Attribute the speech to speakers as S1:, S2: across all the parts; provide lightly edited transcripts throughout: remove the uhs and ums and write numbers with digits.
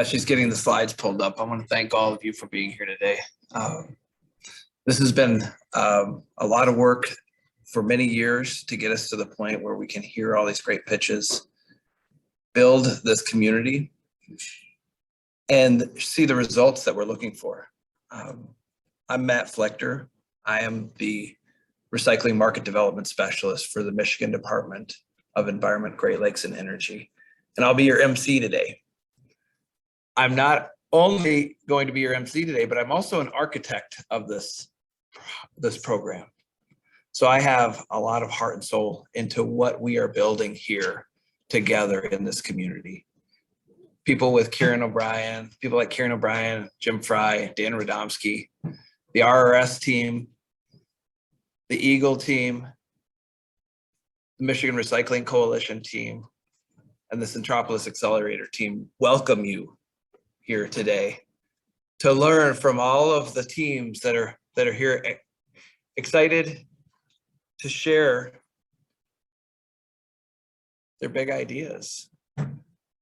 S1: She's getting the slides pulled up. I want to thank all of you for being here today. This has been a lot of work for many years to get us to the point where we can hear all these great pitches, build this community, and see the results that we're looking for. I'm Matt Flechter. I am the Recycling Market Development Specialist for the Michigan Department of Environment, Great Lakes, and Energy. And I'll be your MC today. I'm not only going to be your MC today, but I'm also an architect of this program. So I have a lot of heart and soul into what we are building here together in this community. People like Kieran O'Brien, Jim Fry, Dan Radomski, the RRS team, the Eagle team, the Michigan Recycling Coalition team, and the Centropolis Accelerator team welcome you here today to learn from all of the teams that are here, excited to share their big ideas,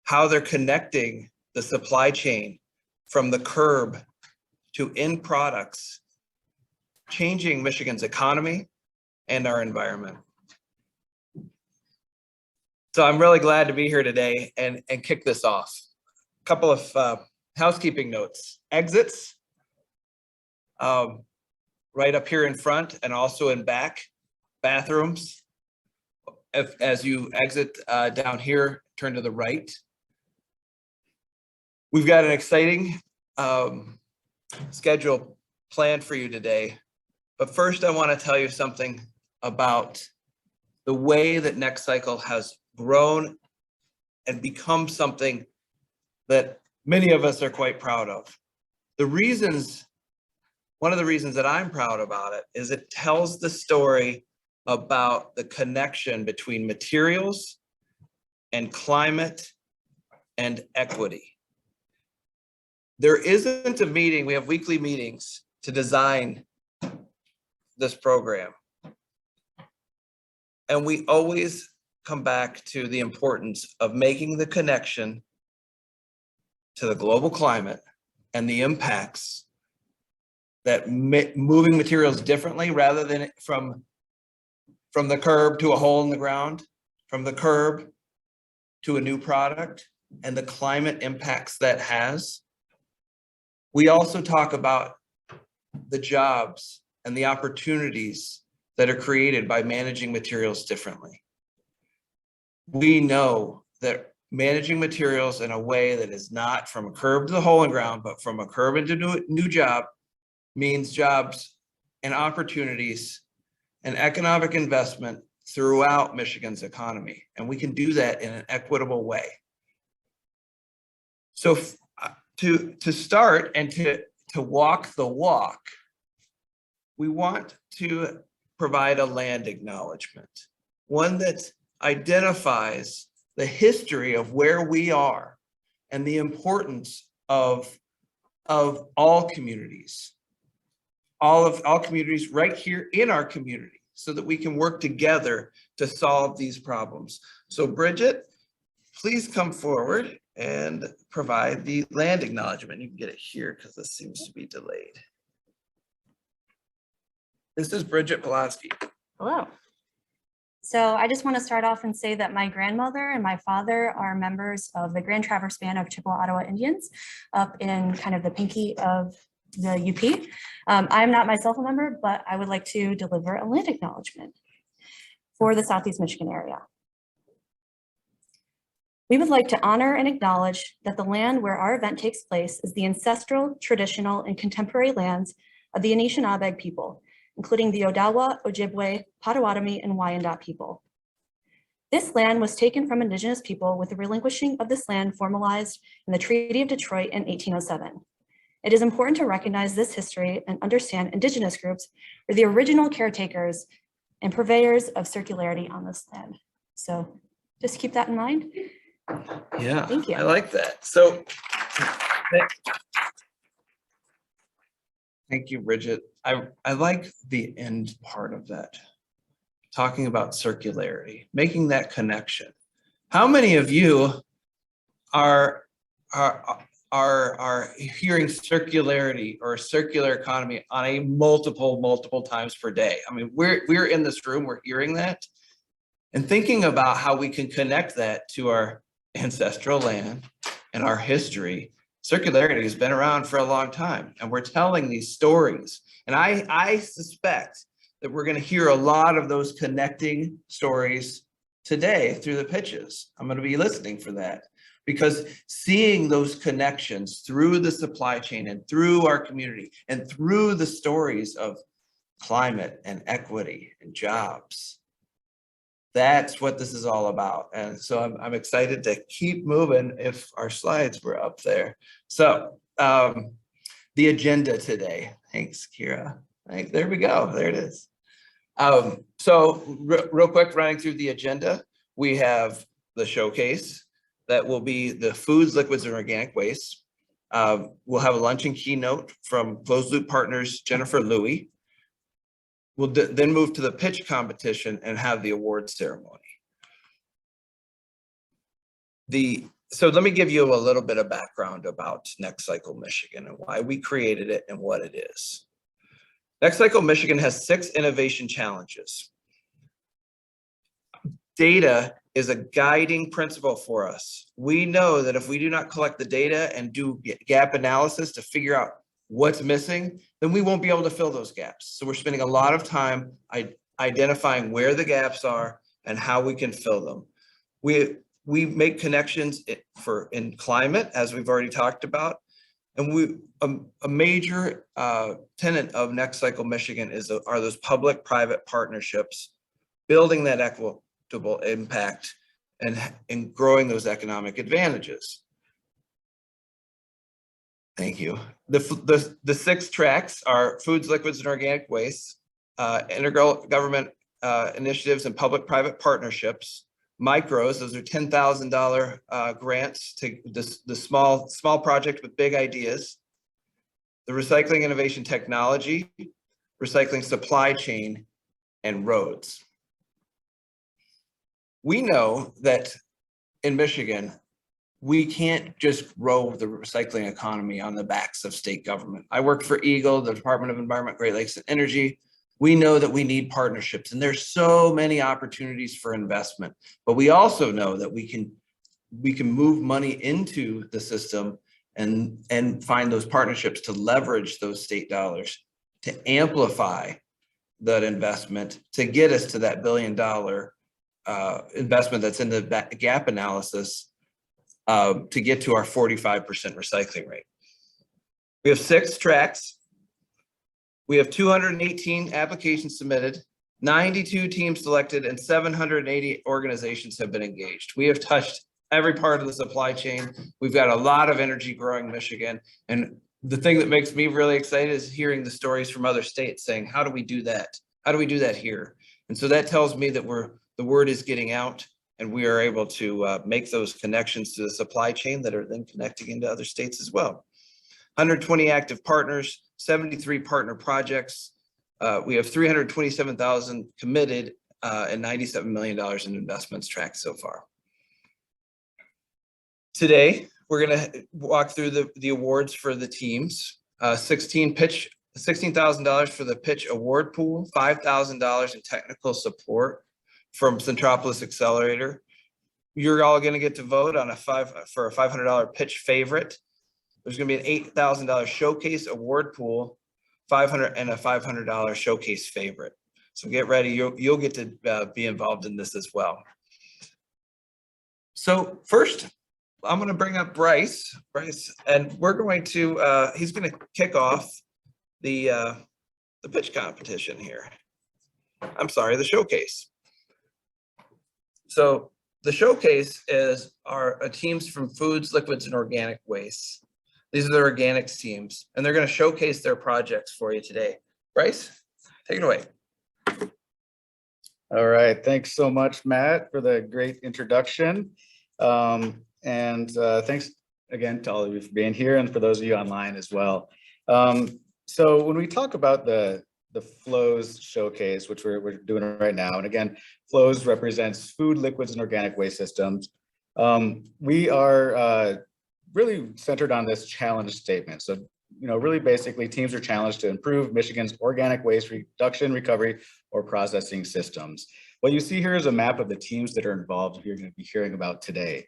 S1: how they're connecting the supply chain from the curb to end products, changing Michigan's economy and our environment. So I'm really glad to be here today and kick this off. A couple of housekeeping notes. Exits, right up here in front and also in back. Bathrooms, as you exit down here, turn to the right. We've got an exciting schedule planned for you today. But first, I want to tell you something about the way that NextCycle has grown and become something that many of us are quite proud of. One of the reasons that I'm proud about it is it tells the story about the connection between materials and climate and equity. There isn't a meeting, we have weekly meetings to design this program. And we always come back to the importance of making the connection to the global climate and the impacts that moving materials differently rather than from the curb to a hole in the ground, from the curb to a new product, and the climate impacts that has. We also talk about the jobs and the opportunities that are created by managing materials differently. We know that managing materials in a way that is not from a curb to the hole in the ground, but from a curb into a new job means jobs and opportunities and economic investment throughout Michigan's economy. And we can do that in an equitable way. So to start and to walk the walk, we want to provide a land acknowledgement, one that identifies the history of where we are and the importance of all communities. All communities right here in our community so that we can work together to solve these problems. So Bridget, please come forward and provide the land acknowledgement. You can get it here because this seems to be delayed. This is Bridget Pulaski.
S2: Hello. So I just want to start off and say that my grandmother and my father are members of the Grand Traverse Band of Chippewa Ottawa Indians up in kind of the Pinky of the UP. I'm not myself a member, but I would like to deliver a land acknowledgement for the Southeast Michigan area. We would like to honor and acknowledge that the land where our event takes place is the ancestral, traditional, and contemporary lands of the Anishinaabe people, including the Odawa, Ojibwe, Potawatomi, and Wyandot people. This land was taken from Indigenous people with the relinquishing of this land formalized in the Treaty of Detroit in 1807. It is important to recognize this history and understand Indigenous groups were the original caretakers and purveyors of circularity on this land. So just keep that in mind.
S1: Yeah,
S2: thank you.
S1: I like that. So thank you, Bridget. I like the end part of that, talking about circularity, making that connection. How many of you are are hearing circularity or circular economy on a multiple times per day. I mean, we're in this room, we're hearing that and thinking about how we can connect that to our ancestral land and our history. Circularity has been around for a long time, and we're telling these stories. And I suspect that we're going to hear a lot of those connecting stories today through the pitches. I'm going to be listening for that, because seeing those connections through the supply chain and through our community and through the stories of climate and equity and jobs, that's what this is all about. And so I'm excited to keep moving if our slides were up there. So the agenda today, thanks Kira. There we go, there it is. So real quick, running through the agenda, we have the showcase that will be the foods, liquids, and organic waste. We'll have a lunch and keynote from Closed Loop Partners, Jennifer Louie. We'll then move to the pitch competition and have the award ceremony. So let me give you a little bit of background about NextCycle Michigan and why we created it and what it is. NextCycle Michigan has 6 innovation challenges. Data is a guiding principle for us. We know that if we do not collect the data and do gap analysis to figure out what's missing, then we won't be able to fill those gaps. So we're spending a lot of time identifying where the gaps are and how we can fill them. We make connections in climate, as we've already talked about. And a major tenet of NextCycle Michigan are those public-private partnerships, building that equitable impact and growing those economic advantages. Thank you. The 6 tracks are foods, liquids, and organic waste, intergovernment initiatives and public-private partnerships. Micros, those are $10,000 grants to the small project with big ideas. The recycling innovation technology, recycling supply chain, and roads. We know that in Michigan, we can't just grow the recycling economy on the backs of state government. I worked for EGLE, the Department of Environment, Great Lakes, and Energy. We know that we need partnerships, and there's so many opportunities for investment, but we also know that we can move money into the system and find those partnerships to leverage those state dollars to amplify that investment to get us to that $1 billion investment that's in the gap analysis to get to our 45% recycling rate. We have 6 tracks. We have 218 applications submitted, 92 teams selected, and 780 organizations have been engaged. We have touched every part of the supply chain. We've got a lot of energy growing Michigan. And the thing that makes me really excited is hearing the stories from other states saying, how do we do that? How do we do that here? And so that tells me that the word is getting out and we are able to make those connections to the supply chain that are then connecting into other states as well. 120 active partners, 73 partner projects. We have 327,000 committed and $97 million in investments tracked so far. Today, we're going to walk through the awards for the teams. $16,000 for the pitch award pool, $5,000 in technical support from Centropolis Accelerator. You're all going to get to vote on for a $500 pitch favorite. There's going to be an $8,000 showcase award pool, $500 and a $500 showcase favorite. So get ready. You'll get to be involved in this as well. So first, I'm going to bring up Bryce, and we're going to he's going to kick off the pitch competition here. I'm sorry, the showcase. So the showcase is our teams from foods, liquids, and organic waste. These are the organics teams, and they're going to showcase their projects for you today. Bryce, take it away.
S3: All right, thanks so much, Matt, for the great introduction. And thanks again to all of you for being here and for those of you online as well. So when we talk about the flows showcase, which we're doing right now, and again, flows represents food, liquids, and organic waste systems. We are really centered on this challenge statement. So, really basically teams are challenged to improve Michigan's organic waste reduction, recovery, or processing systems. What you see here is a map of the teams that are involved you're going to be hearing about today.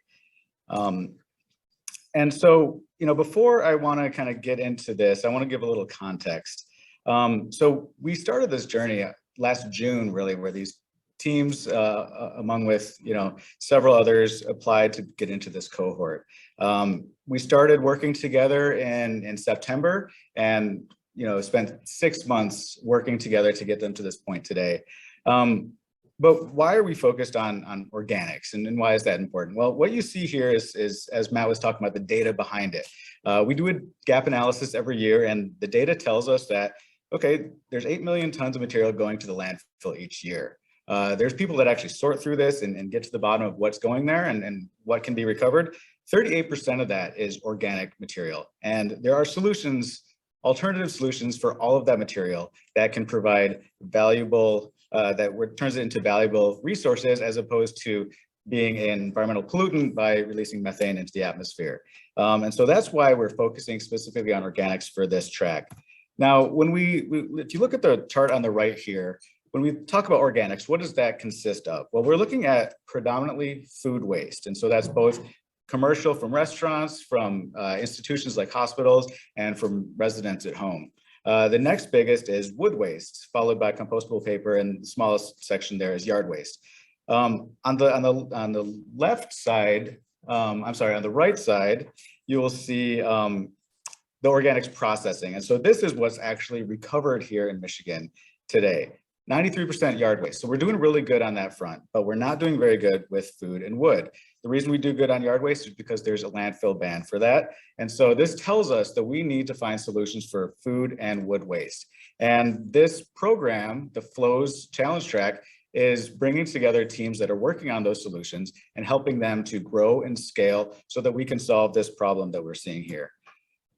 S3: And so, before I want to kind of get into this, I want to give a little context. So we started this journey last June, really, where these teams, among with, several others, applied to get into this cohort. We started working together in September and, spent 6 months working together to get them to this point today. But why are we focused on organics and why is that important? Well, what you see here is as Matt was talking about, the data behind it. We do a gap analysis every year and the data tells us that, okay, there's 8 million tons of material going to the landfill each year. There's people that actually sort through this and get to the bottom of what's going there and what can be recovered. 38% of that is organic material. And there are solutions, alternative solutions for all of that material that can provide valuable, turns it into valuable resources as opposed to being an environmental pollutant by releasing methane into the atmosphere. And so that's why we're focusing specifically on organics for this track. Now, when if you look at the chart on the right here, when we talk about organics, what does that consist of? Well, we're looking at predominantly food waste. And so that's both commercial from restaurants, from institutions like hospitals, and from residents at home. The next biggest is wood waste, followed by compostable paper, and the smallest section there is yard waste. On the left side, on the right side, you will see the organics processing. And so this is what's actually recovered here in Michigan today. 93% yard waste. So we're doing really good on that front, but we're not doing very good with food and wood. The reason we do good on yard waste is because there's a landfill ban for that. And so this tells us that we need to find solutions for food and wood waste. And this program, the Flows Challenge Track, is bringing together teams that are working on those solutions and helping them to grow and scale so that we can solve this problem that we're seeing here.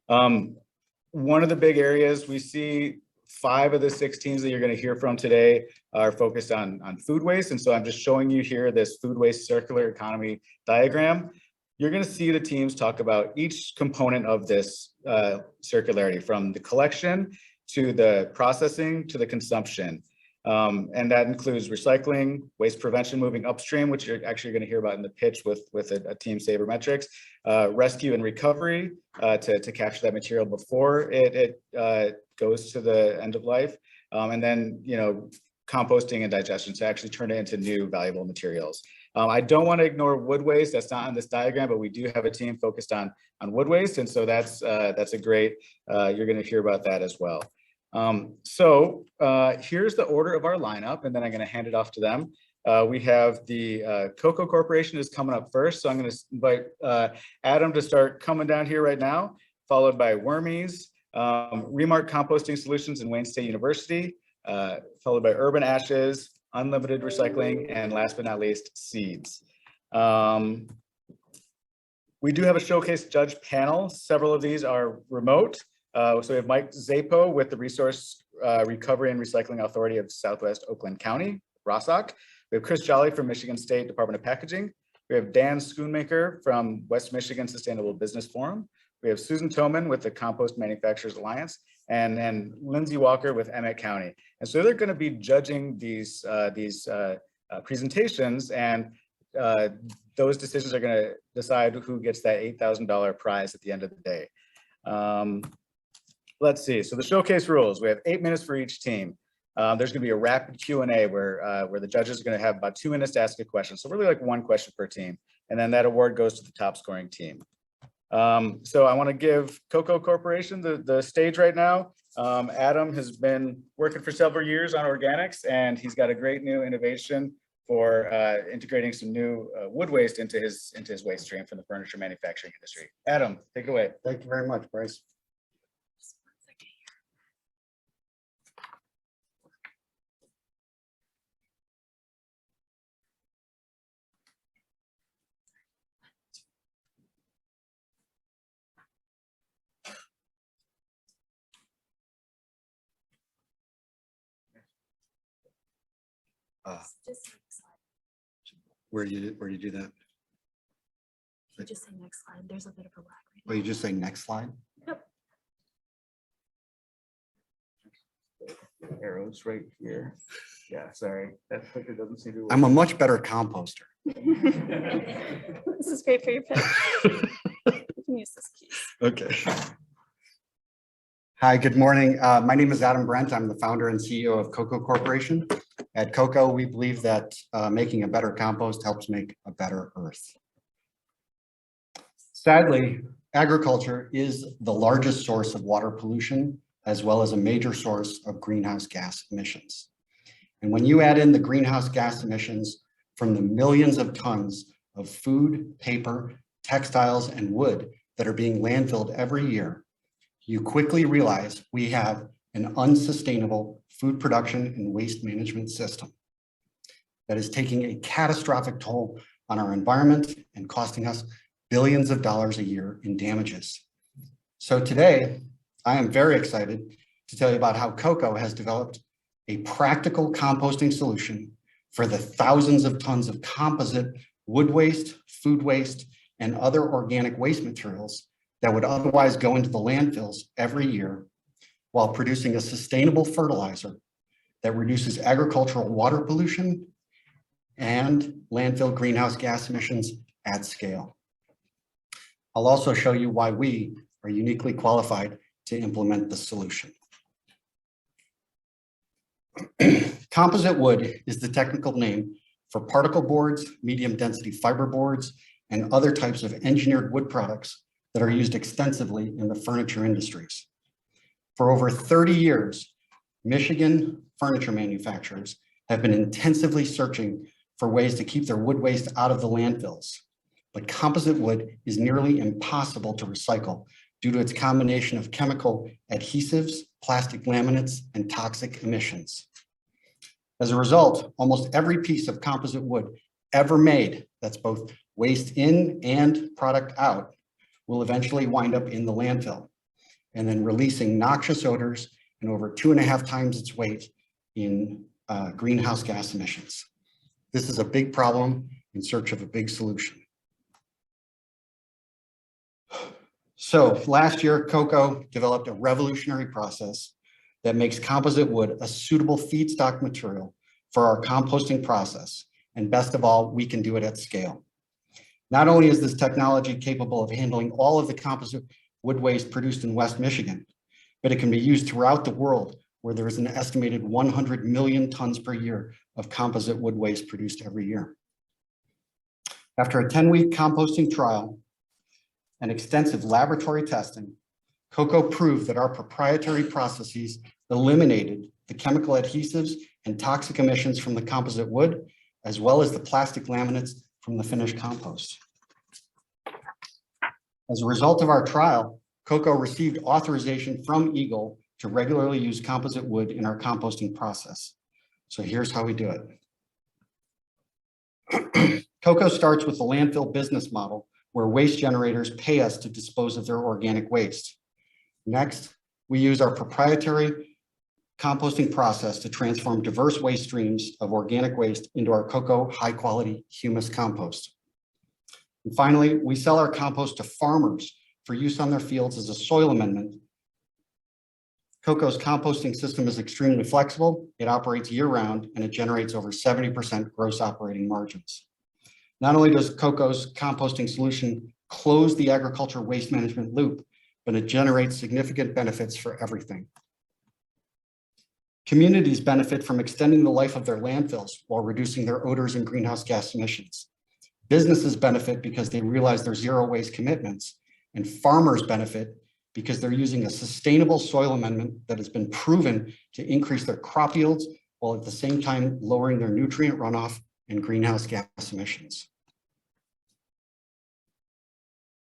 S3: One of the big areas we see, 5 of the 6 teams that you're going to hear from today are focused on food waste. And so I'm just showing you here this food waste circular economy diagram. You're going to see the teams talk about each component of this circularity, from the collection to the processing to the consumption. And that includes recycling, waste prevention, moving upstream, which you're actually going to hear about in the pitch with a team sabermetrics, rescue and recovery to capture that material before it goes to the end of life, and then composting and digestion to actually turn it into new valuable materials. I don't want to ignore wood waste. That's not on this diagram, but we do have a team focused on wood waste, and so that's a great. You're going to hear about that as well. So here's the order of our lineup, and then I'm going to hand it off to them. We have the Cocoa Corporation is coming up first, so I'm going to invite Adam to start coming down here right now, followed by Wormies, Remark Composting Solutions in Wayne State University, followed by Urban Ashes, Unlimited Recycling, and last but not least, Seeds. We do have a showcase judge panel. Several of these are remote. So we have Mike Zapo with the Resource Recovery and Recycling Authority of Southwest Oakland County, ROSOC. We have Chris Jolly from Michigan State Department of Packaging. We have Dan Schoonmaker from West Michigan Sustainable Business Forum. We have Susan Toman with the Compost Manufacturers Alliance, and Lindsay Walker with Emmett County. And so they're going to be judging these presentations, and those decisions are going to decide who gets that $8,000 prize at the end of the day. Let's see. So the showcase rules: we have 8 minutes for each team. There's going to be a rapid Q&A where the judges are going to have about 2 minutes to ask a question. So really like 1 question per team, and then that award goes to the top scoring team. So I want to give Cocoa Corporation the stage right now. Adam has been working for several years on organics, and he's got a great new innovation for integrating some new wood waste into his waste stream from the furniture manufacturing industry. Adam, take it away.
S4: Thank you very much, Bryce. Where do you do that?
S2: You just say next slide. There's a bit of a lag.
S4: Well, you just say next slide.
S1: Arrows right here. Yeah, sorry, that clicker doesn't seem to.
S4: I'm a much better composter.
S2: This is great for your pitch. You can use this piece.
S4: Okay. Hi, good morning. My name is Adam Brent. I'm the founder and CEO of Cocoa Corporation. At Cocoa, we believe that making a better compost helps make a better earth. Sadly, agriculture is the largest source of water pollution, as well as a major source of greenhouse gas emissions. And when you add in the greenhouse gas emissions from the millions of tons of food, paper, textiles, and wood that are being landfilled every year, you quickly realize we have an unsustainable food production and waste management system that is taking a catastrophic toll on our environment and costing us billions of dollars a year in damages. So today, I am very excited to tell you about how Cocoa has developed a practical composting solution for the thousands of tons of composite wood waste, food waste, and other organic waste materials that would otherwise go into the landfills every year, while producing a sustainable fertilizer that reduces agricultural water pollution and landfill greenhouse gas emissions at scale. I'll also show you why we are uniquely qualified to implement the solution. Composite wood is the technical name for particle boards, medium density fiber boards, and other types of engineered wood products that are used extensively in the furniture industries. For over 30 years, Michigan furniture manufacturers have been intensively searching for ways to keep their wood waste out of the landfills. But composite wood is nearly impossible to recycle due to its combination of chemical adhesives, plastic laminates, and toxic emissions. As a result, almost every piece of composite wood ever made that's both waste in and product out will eventually wind up in the landfill, and then releasing noxious odors and over 2.5 times its weight in greenhouse gas emissions. This is a big problem in search of a big solution. So last year, Cocoa developed a revolutionary process that makes composite wood a suitable feedstock material for our composting process. And best of all, we can do it at scale. Not only is this technology capable of handling all of the composite wood waste produced in West Michigan, but it can be used throughout the world, where there is an estimated 100 million tons per year of composite wood waste produced every year. After a 10-week composting trial and extensive laboratory testing, Cocoa proved that our proprietary processes eliminated the chemical adhesives and toxic emissions from the composite wood, as well as the plastic laminates from the finished compost. As a result of our trial, Cocoa received authorization from Eagle to regularly use composite wood in our composting process. So here's how we do it. Cocoa starts with the landfill business model, where waste generators pay us to dispose of their organic waste. Next, we use our proprietary composting process to transform diverse waste streams of organic waste into our Cocoa high-quality humus compost. And finally, we sell our compost to farmers for use on their fields as a soil amendment. Cocoa's composting system is extremely flexible, it operates year-round, and it generates over 70% gross operating margins. Not only does Cocoa's composting solution close the agriculture waste management loop, but it generates significant benefits for everything. Communities benefit from extending the life of their landfills while reducing their odors and greenhouse gas emissions. Businesses benefit because they realize their zero waste commitments, and farmers benefit because they're using a sustainable soil amendment that has been proven to increase their crop yields while at the same time lowering their nutrient runoff and greenhouse gas emissions.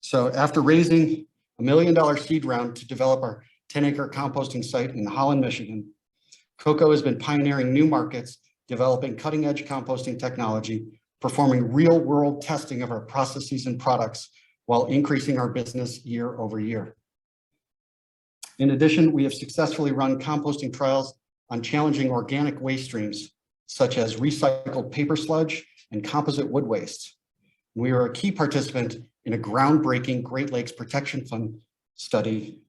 S4: So after raising $1 million seed round to develop our 10-acre composting site in Holland, Michigan, Cocoa has been pioneering new markets, developing cutting-edge composting technology, performing real-world testing of our processes and products while increasing our business year over year. In addition, we have successfully run composting trials on challenging organic waste streams, such as recycled paper sludge and composite wood waste. We are a key participant in a groundbreaking Great Lakes Protection Fund study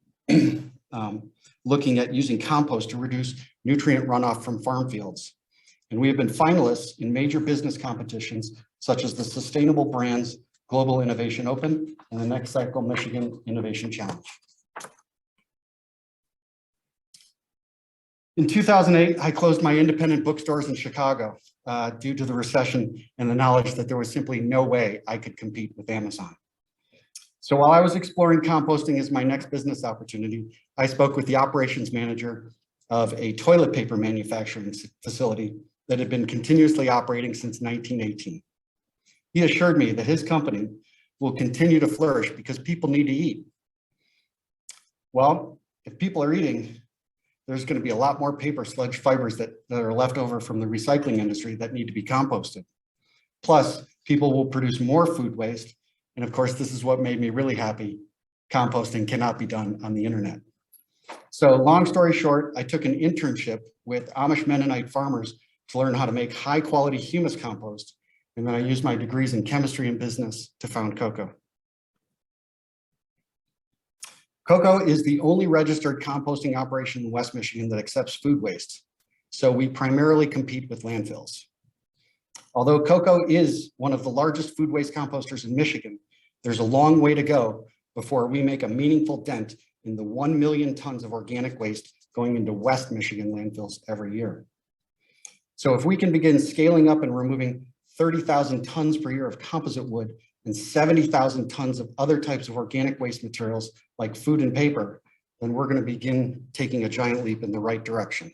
S4: looking at using compost to reduce nutrient runoff from farm fields. And we have been finalists in major business competitions such as the Sustainable Brands Global Innovation Open and the NextCycle Michigan Innovation Challenge. In 2008, I closed my independent bookstores in Chicago due to the recession and the knowledge that there was simply no way I could compete with Amazon. So while I was exploring composting as my next business opportunity, I spoke with the operations manager of a toilet paper manufacturing facility that had been continuously operating since 1918. He assured me that his company will continue to flourish because people need to eat. Well, if people are eating, there's going to be a lot more paper sludge fibers that are left over from the recycling industry that need to be composted. Plus, people will produce more food waste. And of course, this is what made me really happy. Composting cannot be done on the internet. So long story short, I took an internship with Amish Mennonite farmers to learn how to make high quality humus compost. And then I used my degrees in chemistry and business to found CoCo. CoCo is the only registered composting operation in West Michigan that accepts food waste. So we primarily compete with landfills. Although CoCo is one of the largest food waste composters in Michigan, there's a long way to go before we make a meaningful dent in the 1 million tons of organic waste going into West Michigan landfills every year. So if we can begin scaling up and removing 30,000 tons per year of composite wood and 70,000 tons of other types of organic waste materials like food and paper, then we're going to begin taking a giant leap in the right direction.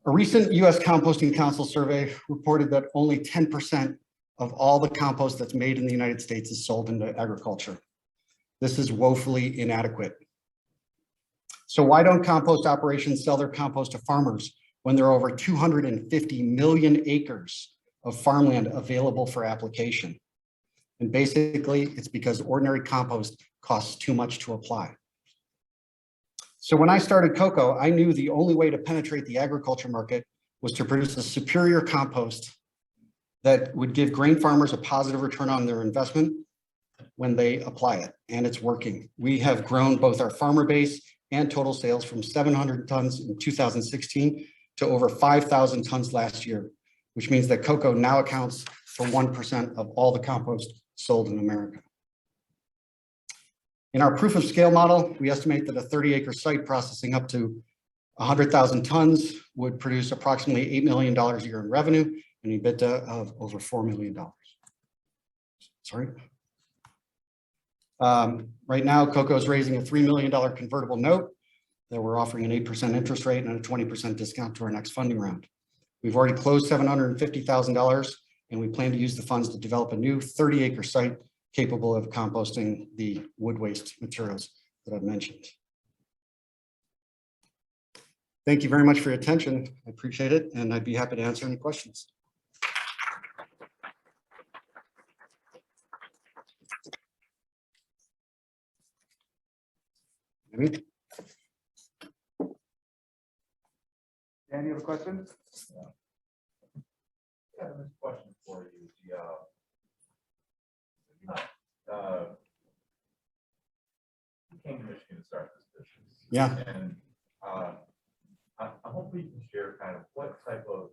S4: A recent US Composting Council survey reported that only 10% of all the compost that's made in the United States is sold into agriculture. This is woefully inadequate. So why don't compost operations sell their compost to farmers when there are over 250 million acres of farmland available for application? And basically, it's because ordinary compost costs too much to apply. So when I started CoCo, I knew the only way to penetrate the agriculture market was to produce a superior compost that would give grain farmers a positive return on their investment when they apply it, and it's working. We have grown both our farmer base and total sales from 700 tons in 2016 to over 5,000 tons last year, which means that CoCo now accounts for 1% of all the compost sold in America. In our proof of scale model, we estimate that a 30-acre site processing up to 100,000 tons would produce approximately $8 million a year in revenue and EBITDA of over $4 million. Sorry. Right now, CoCo is raising a $3 million convertible note that we're offering an 8% interest rate and a 20% discount to our next funding round. We've already closed $750,000, and we plan to use the funds to develop a new 30-acre site capable of composting the wood waste materials that I've mentioned. Thank you very much for your attention. I appreciate it, and I'd be happy to answer any questions.
S3: Dan, you have a question?
S5: Yeah, this question for you. You came to Michigan to start this business.
S4: Yeah.
S5: And I hope you can share kind of what type of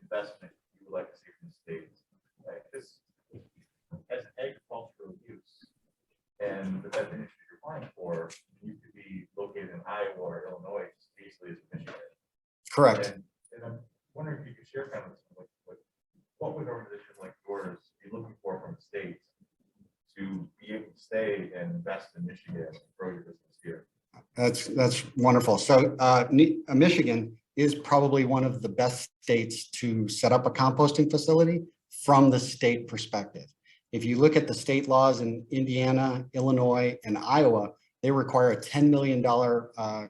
S5: investment you would like to see from the state. Like this as an agricultural use, and the type of industry you're applying for, you could be located in Iowa or Illinois just as easily as Michigan.
S4: Correct.
S5: And I'm wondering if you could share kind of what would an organization like yours be looking for from the state to be able to stay and invest in Michigan and grow your business here?
S4: That's wonderful. So Michigan is probably one of the best states to set up a composting facility from the state perspective. If you look at the state laws in Indiana, Illinois, and Iowa, they require a $10 million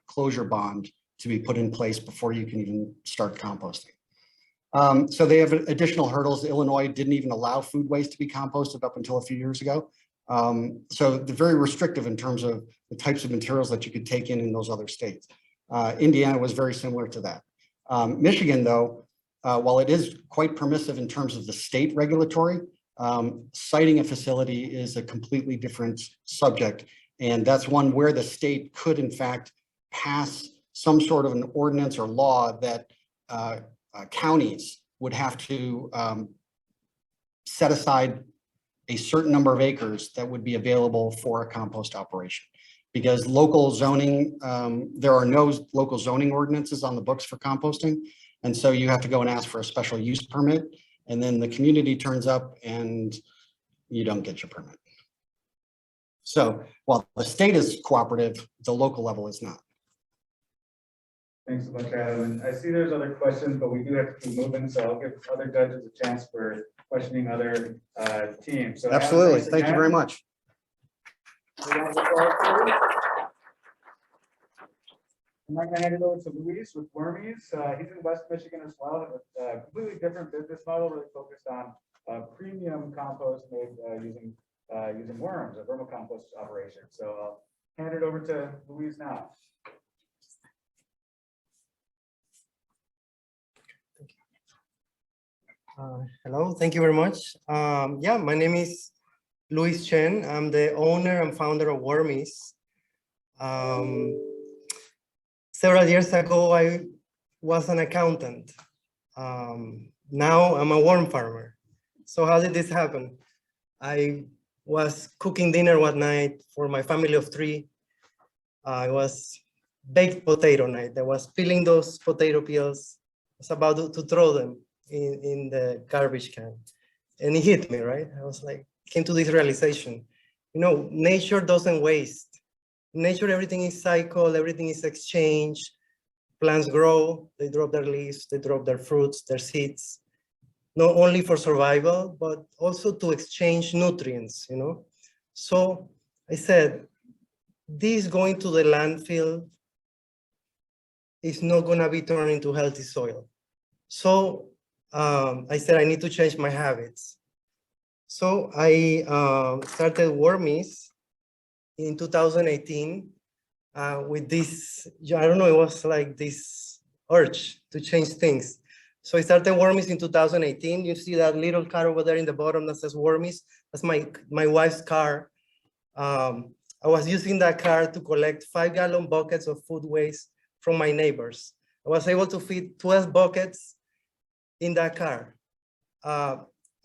S4: closure bond to be put in place before you can even start composting. So they have additional hurdles. Illinois didn't even allow food waste to be composted up until a few years ago. So they're very restrictive in terms of the types of materials that you could take in those other states. Indiana was very similar to that. Michigan, though, while it is quite permissive in terms of the state regulatory, Siting a facility is a completely different subject. And that's one where the state could in fact pass some sort of an ordinance or law that counties would have to set aside a certain number of acres that would be available for a compost operation. Because local zoning, there are no local zoning ordinances on the books for composting. And so you have to go and ask for a special use permit. And then the community turns up and you don't get your permit. So while the state is cooperative, the local level is not.
S3: Thanks so much, Adam. And I see there's other questions, but we do have to keep moving, so I'll give other judges a chance for questioning other teams. So Adam,
S4: Absolutely.
S3: thanks
S4: Thank you
S3: again.
S4: very much.
S3: Round of applause, please. I'm not gonna hand it over to Luis with Wormies. He's in West Michigan as well, have a completely different business model, really focused on premium compost made using worms, a vermicompost operation. So I'll hand it over to Luis now.
S6: Hello, thank you very much. Yeah, my name is Luis Chen. I'm the owner and founder of Wormies. Several years ago, I was an accountant. Now I'm a worm farmer. So how did this happen? I was cooking dinner one night for my family of 3. It was baked potato night. I was peeling those potato peels. I was about to throw them in the garbage can. And it hit me, right? I was like, came to this realization. You know, nature doesn't waste. In nature, everything is cycle, everything is exchange. Plants grow, they drop their leaves, they drop their fruits, their seeds, not only for survival, but also to exchange nutrients, you know? So I said, this going to the landfill is not gonna be turned into healthy soil. So I said, I need to change my habits. So I started Wormies in 2018 with this, I don't know, it was like this urge to change things. So I started Wormies in 2018. You see that little car over there in the bottom that says Wormies? That's my wife's car. I was using that car to collect 5-gallon buckets of food waste from my neighbors. I was able to fit 12 buckets in that car.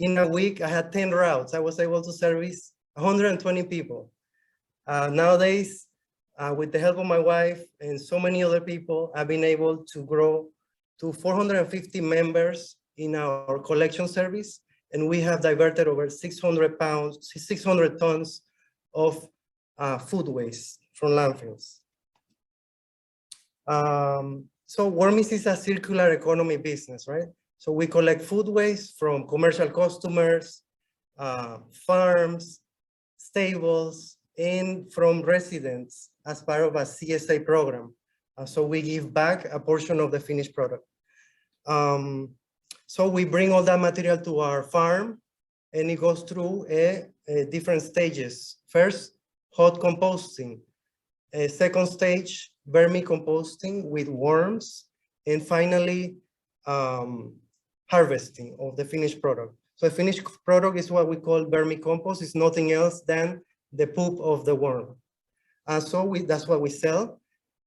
S6: In a week, I had 10 routes. I was able to service 120 people. Nowadays, with the help of my wife and so many other people, I've been able to grow to 450 members in our collection service. And we have diverted over 600 tons of food waste from landfills. So Wormies is a circular economy business, right? So we collect food waste from commercial customers, farms, stables, and from residents as part of a CSA program. So we give back a portion of the finished product. So we bring all that material to our farm, and it goes through different stages. First, hot composting. Second stage, vermicomposting with worms. And finally, harvesting of the finished product. So the finished product is what we call vermicompost. It's nothing else than the poop of the worm. And so that's what we sell.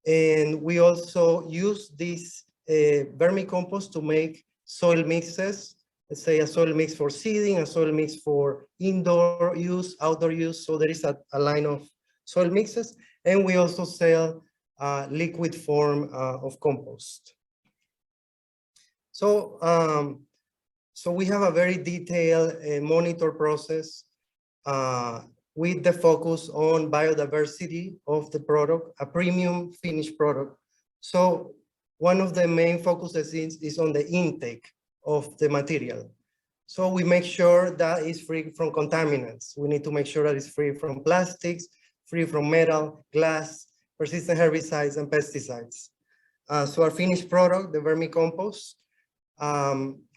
S6: And we also use this vermicompost to make soil mixes. Let's say a soil mix for seeding, a soil mix for indoor use, outdoor use. So there is a line of soil mixes. And we also sell liquid form of compost. So, so we have a very detailed monitor process with the focus on biodiversity of the product, a premium finished product. So one of the main focuses is on the intake of the material. So we make sure that it's free from contaminants. We need to make sure that it's free from plastics, free from metal, glass, persistent herbicides, and pesticides. So our finished product, the vermicompost,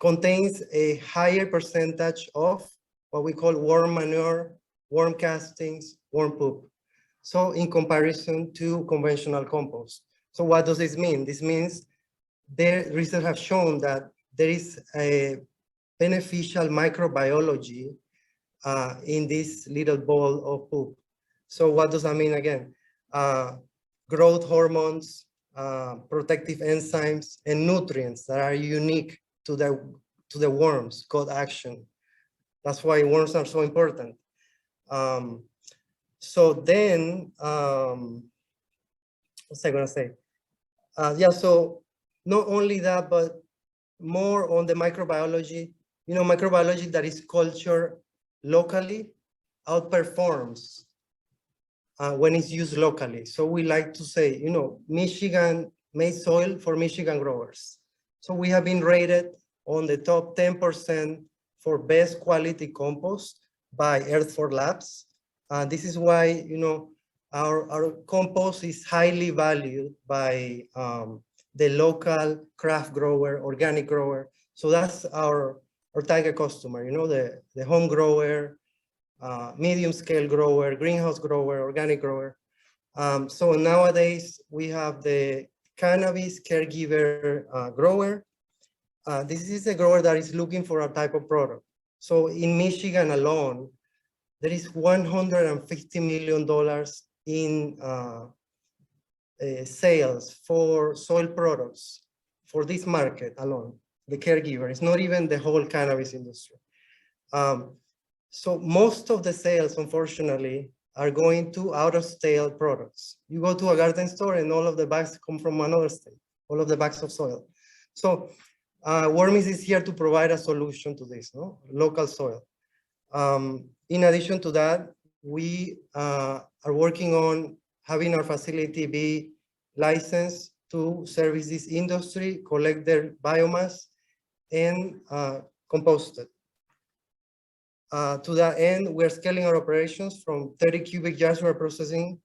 S6: contains a higher percentage of what we call worm manure, worm castings, worm poop. So in comparison to conventional compost. So what does this mean? This means the research have shown that there is a beneficial microbiology in this little bowl of poop. So what does that mean again? Growth hormones, protective enzymes, and nutrients that are unique to the worms called action. That's why worms are so important. So then, what's I gonna say? Yeah, so not only that, but more on the microbiology. You know, microbiology that is cultured locally outperforms when it's used locally. So we like to say, you know, Michigan made soil for Michigan growers. So we have been rated on the top 10% for best quality compost by Earth4 Labs. This is why, you know, our compost is highly valued by the local craft grower, organic grower. So that's our target customer, you know, the home grower, medium scale grower, greenhouse grower, organic grower. So nowadays we have the cannabis caregiver grower. This is a grower that is looking for a type of product. So in Michigan alone, there is $150 million in sales for soil products for this market alone, the caregiver. It's not even the whole cannabis industry. So most of the sales, unfortunately, are going to out-of-state products. You go to a garden store and all of the bags come from another state, all of the bags of soil. So Wormis is here to provide a solution to this, no? Local soil. In addition to that, we are working on having our facility be licensed to service this industry, collect their biomass, and compost it. To that end, we're scaling our operations from 30 cubic yards we're processing,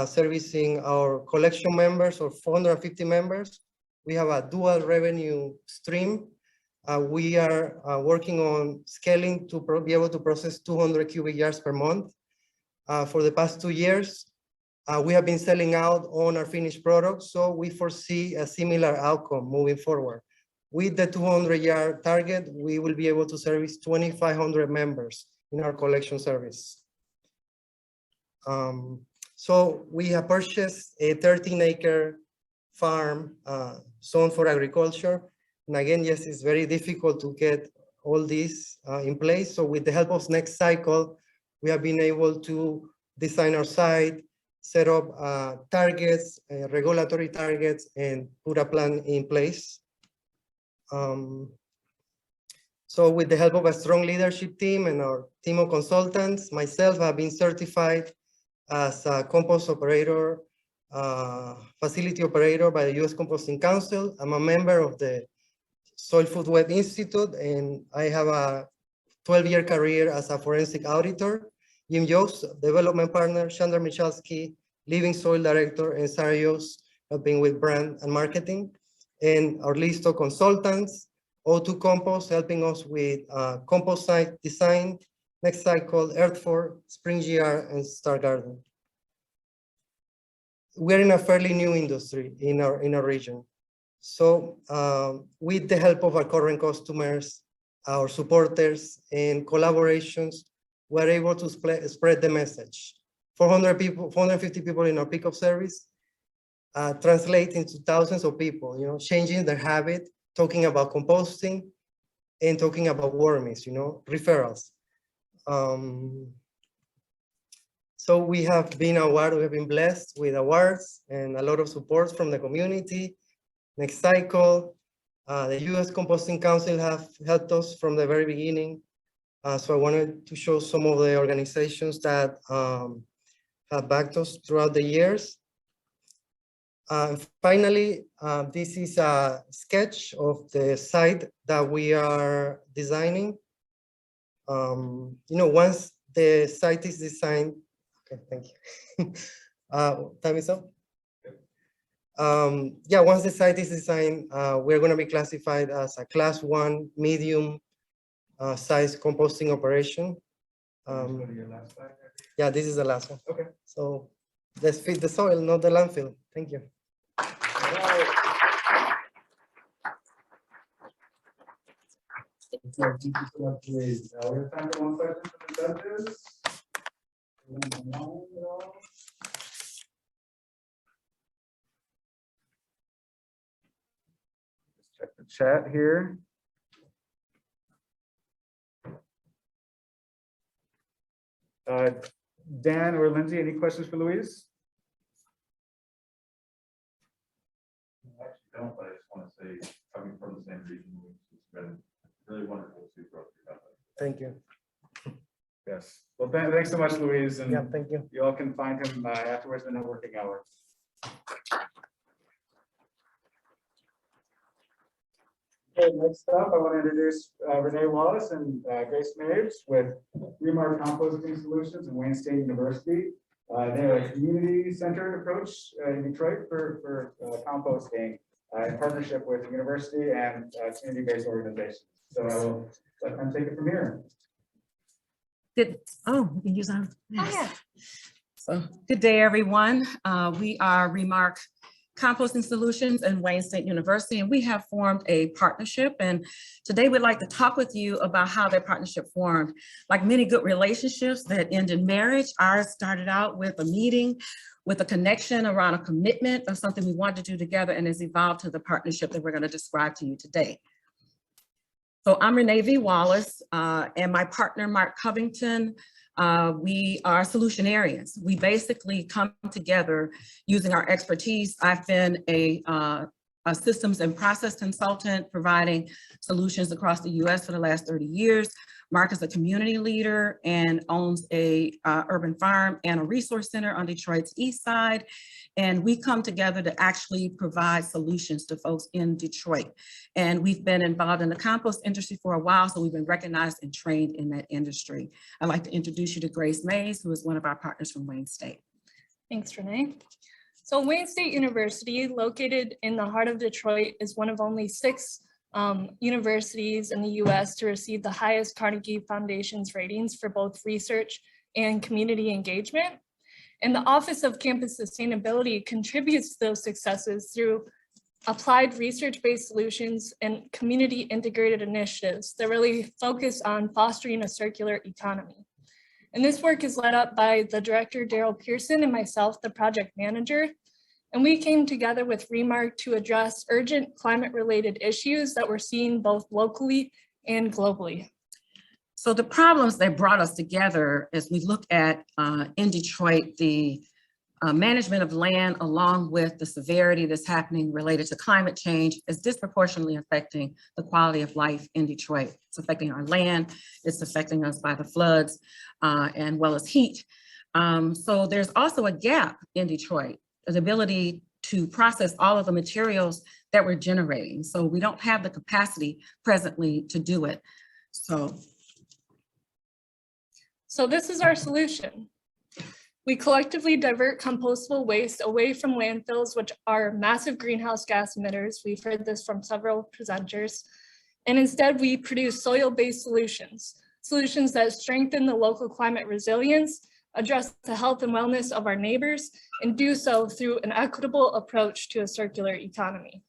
S6: servicing our collection members or 450 members. We have a dual revenue stream. We are working on scaling to be able to process 200 cubic yards per month. For the past 2 years, we have been selling out on our finished products, so we foresee a similar outcome moving forward. With the 200-yard target, we will be able to service 2,500 members in our collection service. So we have purchased a 13-acre farm zoned for agriculture. And again, yes, it's very difficult to get all this in place. So with the help of NextCycle, we have been able to design our site, set up targets, regulatory targets, and put a plan in place. So with the help of a strong leadership team and our team of consultants, myself have been certified as a compost operator, facility operator by the U.S. Composting Council. I'm a member of the Soil Food Web Institute, and I have a 12-year career as a forensic auditor. Jim Yost, development partner, Chandra Michalski, living soil director, and Sarah Yost, helping with brand and marketing. And our list of consultants, O2 Compost, helping us with compost site design, NextCycle, Earth4, Spring GR, and Star Garden. We're in a fairly new industry in our region. So with the help of our current customers, our supporters, and collaborations, we're able to spread the message. 400 people, 450 people in our pickup service, translate into thousands of people, you know, changing their habit, talking about composting, and talking about Wormis, you know, referrals. So we have been awarded, we have been blessed with awards and a lot of support from the community. NextCycle, the U.S. Composting Council have helped us from the very beginning. So I wanted to show some of the organizations that have backed us throughout the years. Finally, this is a sketch of the site that we are designing. You know, once the site is designed, okay, thank you. Time is up. Yeah, once the site is designed, we're going to be classified as a class 1 medium size composting operation. Yeah, this is the last one. Okay. So let's feed the soil, not the landfill. Thank you.
S3: Thank you so much, Louise. We have time for one question from the judges. Just check the chat here. Dan or Lindsay, any questions for Louise?
S5: I actually don't, but I just want to say, coming from the same region, it's been really wonderful to grow through that.
S6: Thank you.
S3: Yes. Well, thanks so much, Louise. And
S6: Yeah, thank you.
S3: you all can find him afterwards in the working hours. Okay, next up, I want to introduce Renee Wallace and Grace Maves with Remark Composting Solutions in Wayne State University. They have a community-centered approach in Detroit for composting in partnership with the university and community-based organizations. So let them take it from here.
S7: Good. Oh, we can use our.
S2: Oh, yeah.
S7: So good day, everyone. We are Remark Composting Solutions in Wayne State University, and we have formed a partnership. And today we'd like to talk with you about how that partnership formed. Like many good relationships that end in marriage, ours started out with a meeting, with a connection around a commitment of something we wanted to do together, and has evolved to the partnership that we're going to describe to you today. So I'm Renee V. Wallace, and my partner, Mark Covington. We are solutionarians. We basically come together using our expertise. I've been a systems and process consultant providing solutions across the US for the last 30 years. Mark is a community leader and owns a urban farm and a resource center on Detroit's east side. And we come together to actually provide solutions to folks in Detroit. And we've been involved in the compost industry for a while, so we've been recognized and trained in that industry. I'd like to introduce you to Grace Mays, who is one of our partners from Wayne State.
S8: Thanks, Renee. So Wayne State University, located in the heart of Detroit, is one of only 6 universities in the US to receive the highest Carnegie Foundation's ratings for both research and community engagement. And the Office of Campus Sustainability contributes to those successes through applied research-based solutions and community integrated initiatives that really focus on fostering a circular economy. And this work is led up by the director, Daryl Pearson, and myself, the project manager. And we came together with Remark to address urgent climate-related issues that we're seeing both locally and globally.
S7: So the problems that brought us together as we look at in Detroit, the management of land along with the severity that's happening related to climate change is disproportionately affecting the quality of life in Detroit. It's affecting our land, it's affecting us by the floods and well as heat. So there's also a gap in Detroit, the ability to process all of the materials that we're generating. So we don't have the capacity presently to do it.
S8: So this is our solution. We collectively divert compostable waste away from landfills, which are massive greenhouse gas emitters. We've heard this from several presenters. And instead we produce soil-based solutions that strengthen the local climate resilience, address the health and wellness of our neighbors, and do so through an equitable approach to a circular economy.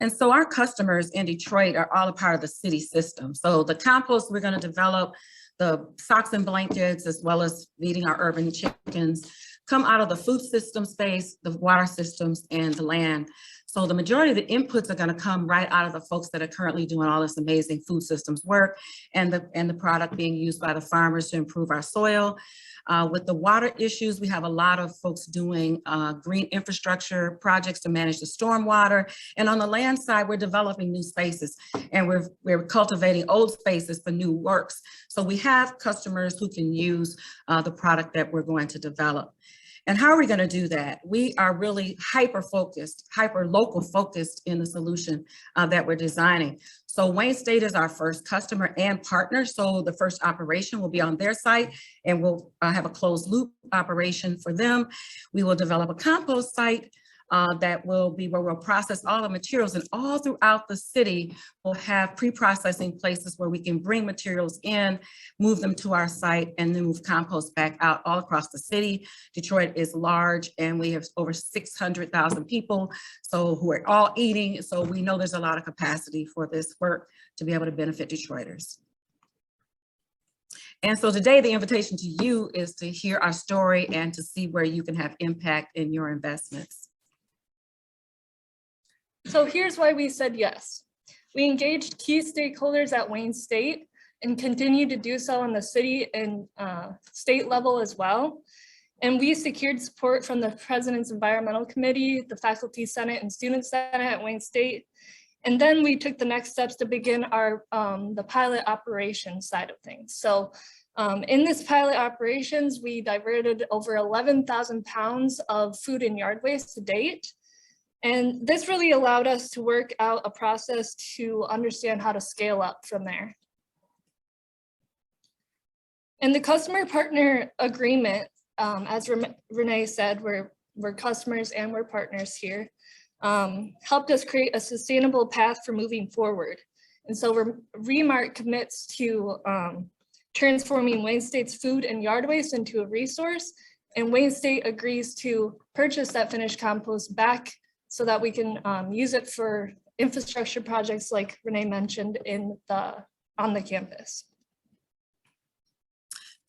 S7: And so our customers in Detroit are all a part of the city system. So the compost we're going to develop, the socks and blankets, as well as feeding our urban chickens, come out of the food system space, the water systems, and the land. So the majority of the inputs are going to come right out of the folks that are currently doing all this amazing food systems work, and the product being used by the farmers to improve our soil. With the water issues, we have a lot of folks doing green infrastructure projects to manage the stormwater. And on the land side, we're developing new spaces, and we're cultivating old spaces for new works. So we have customers who can use the product that we're going to develop. And how are we going to do that? We are really hyper-focused, hyper-local focused in the solution that we're designing. So Wayne State is our first customer and partner. So the first operation will be on their site, and we'll have a closed loop operation for them. We will develop a compost site that will be where we'll process all the materials, and all throughout the city we'll have pre-processing places where we can bring materials in, move them to our site, and then move compost back out all across the city. Detroit is large and we have over 600,000 people so who are all eating. So we know there's a lot of capacity for this work to be able to benefit Detroiters. And so today the invitation to you is to hear our story and to see where you can have impact in your investments.
S8: So here's why we said yes. We engaged key stakeholders at Wayne State and continue to do so on the city and state level as well. And we secured support from the President's Environmental Committee, the Faculty Senate and Student Senate at Wayne State. And then we took the next steps to begin our the pilot operations side of things. So in this pilot operations, we diverted over 11,000 pounds of food and yard waste to date. And this really allowed us to work out a process to understand how to scale up from there. And the customer partner agreement, as Renee said, we're customers and we're partners here. Helped us create a sustainable path for moving forward. And so Remark commits to transforming Wayne State's food and yard waste into a resource, and Wayne State agrees to purchase that finished compost back so that we can use it for infrastructure projects like Renee mentioned on the campus.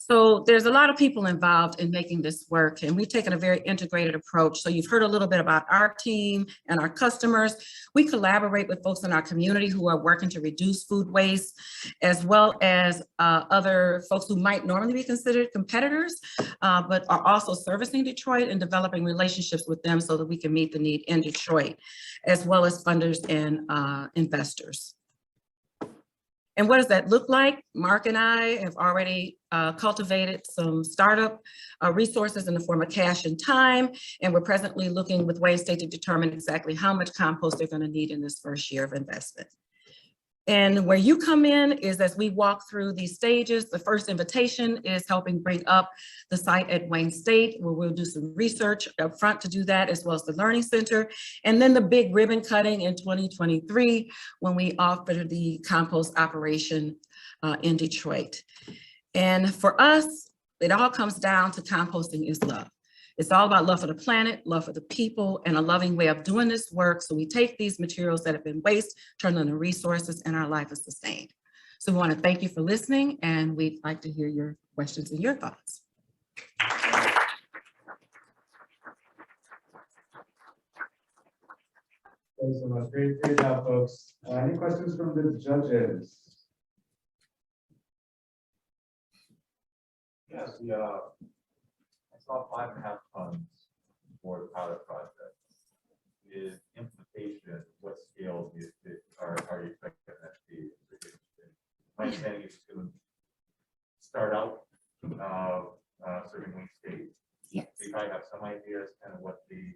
S7: So there's a lot of people involved in making this work, and we've taken a very integrated approach. So you've heard a little bit about our team and our customers. We collaborate with folks in our community who are working to reduce food waste, as well as other folks who might normally be considered competitors, but are also servicing Detroit and developing relationships with them so that we can meet the need in Detroit, as well as funders and investors. And what does that look like? Mark and I have already cultivated some startup resources in the form of cash and time, and we're presently looking with Wayne State to determine exactly how much compost they're going to need in this first year of investment. And where you come in is as we walk through these stages, the first invitation is helping bring up the site at Wayne State, where we'll do some research up front to do that, as well as the Learning Center. And then the big ribbon cutting in 2023, when we offer the compost operation in Detroit. And for us, it all comes down to composting is love. It's all about love for the planet, love for the people, and a loving way of doing this work. So we take these materials that have been waste, turn them into resources, and our life is sustained. So we want to thank you for listening, and we'd like to hear your questions and your thoughts.
S9: Thanks so much. Great job, folks. Any questions from the judges?
S5: Yes, I saw 5.5 tons for the pilot project. Is implementation, what scale are you expecting that to be? My understanding is to start out serving Wayne State.
S7: Yes.
S5: So you probably have some ideas kind of what the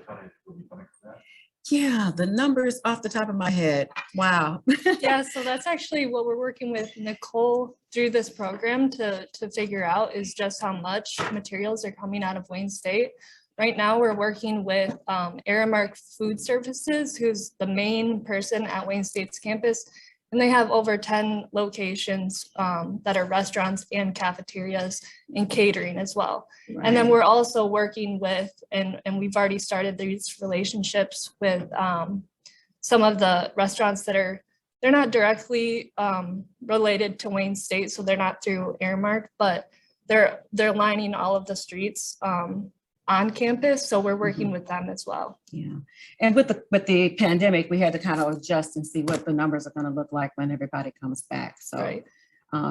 S5: tonnage will be coming from that.
S7: Yeah, the numbers off the top of my head. Wow.
S8: Yeah, so that's actually what we're working with Nicole through this program to figure out is just how much materials are coming out of Wayne State. Right now, we're working with Aramark Food Services, who's the main person at Wayne State's campus. And they have over 10 locations that are restaurants and cafeterias and catering as well. Right. And then we're also working with, and we've already started these relationships with some of the restaurants that they're not directly related to Wayne State, so they're not through Aramark, but they're lining all of the streets on campus, so we're working with them as well.
S7: Yeah, and with the pandemic, we had to kind of adjust and see what the numbers are going to look like when everybody comes back. So, right.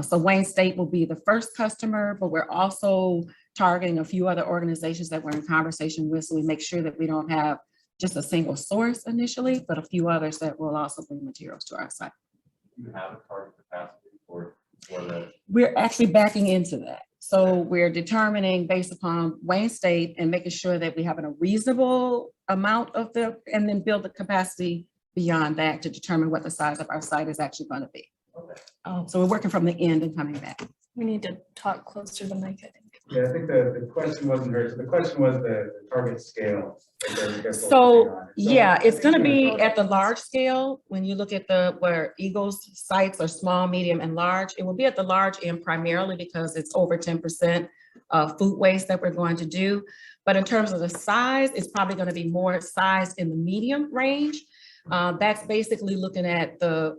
S7: So Wayne State will be the first customer, but we're also targeting a few other organizations that we're in conversation with, so we make sure that we don't have just a single source initially, but a few others that will also bring materials to our site.
S5: Do you have a target capacity for the?
S7: We're actually backing into that. So we're determining based upon Wayne State and making sure that we have a reasonable amount of and then build the capacity beyond that to determine what the size of our site is actually going to be. Okay. So we're working from the end and coming back.
S8: We need to talk closer to the mic, I think.
S9: Yeah, I think the question wasn't heard. So the question was the target scale. that they're focusing
S7: So,
S9: on.
S7: yeah,
S9: I
S7: it's
S9: think
S7: gonna
S9: you're
S7: be
S9: gonna
S7: at the large scale. When you look at where Eagle's sites are small, medium, and large, it will be at the large end primarily because it's over 10% of food waste that we're going to do. But in terms of the size, it's probably gonna be more size in the medium range. That's basically looking at the